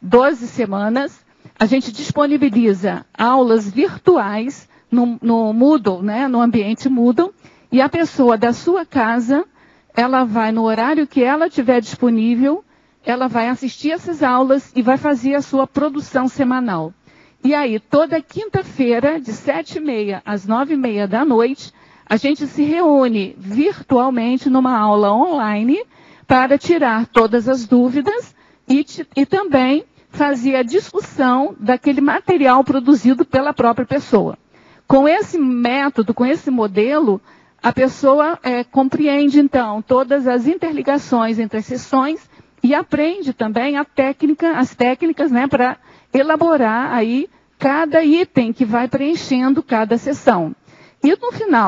12 semanas, a gente disponibiliza aulas virtuais no Moodle, né, no ambiente Moodle, e a pessoa da sua casa, ela vai no horário que ela tiver disponível, ela vai assistir essas aulas e vai fazer a sua produção semanal. E aí, toda quinta-feira, de 7h30 às 9h30 da noite, a gente se reúne virtualmente numa aula online para tirar todas as dúvidas e também fazer a discussão daquele material produzido pela própria pessoa. Com esse método, com esse modelo, a pessoa compreende, então, todas as interligações entre as sessões e aprende também as técnicas, né, para elaborar aí cada item que vai preenchendo cada sessão. E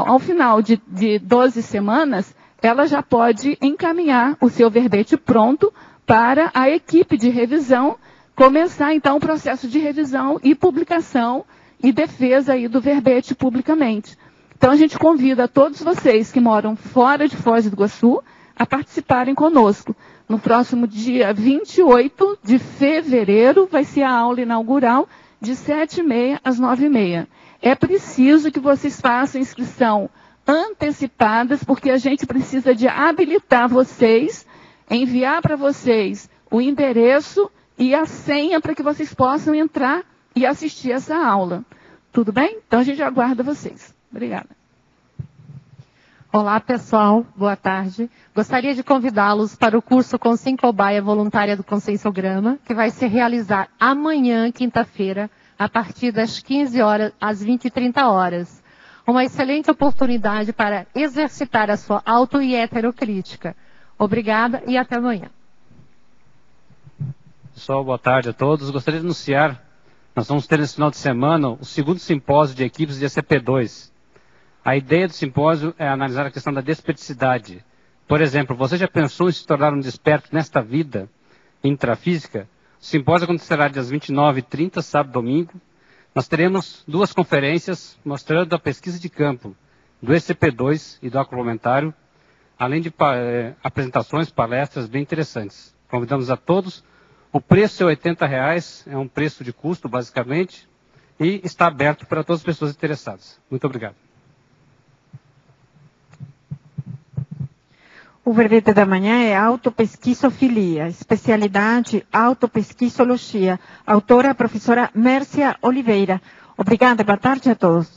ao final de 12 semanas, ela já pode encaminhar o seu verbete pronto para a equipe de revisão, começar então o processo de revisão e publicação e defesa aí do verbete publicamente. Então a gente convida todos vocês que moram fora de Foz do Iguaçu a participarem conosco. No próximo dia 28 de fevereiro vai ser a aula inaugural de 7h30 às 9h30. É preciso que vocês façam inscrição antecipadas, porque a gente precisa de habilitar vocês, enviar para vocês o endereço e a senha para que vocês possam entrar e assistir essa aula. Tudo bem? Então a gente aguarda vocês. Obrigada. Olá, pessoal. Boa tarde. Gostaria de convidá-los para o curso Consciência Cobaia Voluntária do Conscienciograma, que vai se realizar amanhã, quinta-feira, a partir das 15 horas às 20h30. Uma excelente oportunidade para exercitar a sua auto- e heterocrítica. Obrigada e até amanhã. Pessoal, boa tarde a todos. Gostaria de anunciar, nós vamos ter nesse final de semana o segundo simpósio de equipes de ECP2. A ideia do simpósio é analisar a questão da desperticidade. Por exemplo, você já pensou em se tornar um desperto nesta vida intrafísica? O simpósio acontecerá dias 29 e 30, sábado e domingo. Nós teremos 2 conferências mostrando a pesquisa de campo do ECP2 e do complementário, além de apresentações, palestras bem interessantes. Convidamos a todos. O preço é R$ 80, é um preço de custo, basicamente, e está aberto para todas as pessoas interessadas. Muito obrigado. O verbete da manhã é autopesquisofilia, especialidade autopesquisologia. Autora, a professora Mércia Oliveira. Obrigada, boa tarde a todos.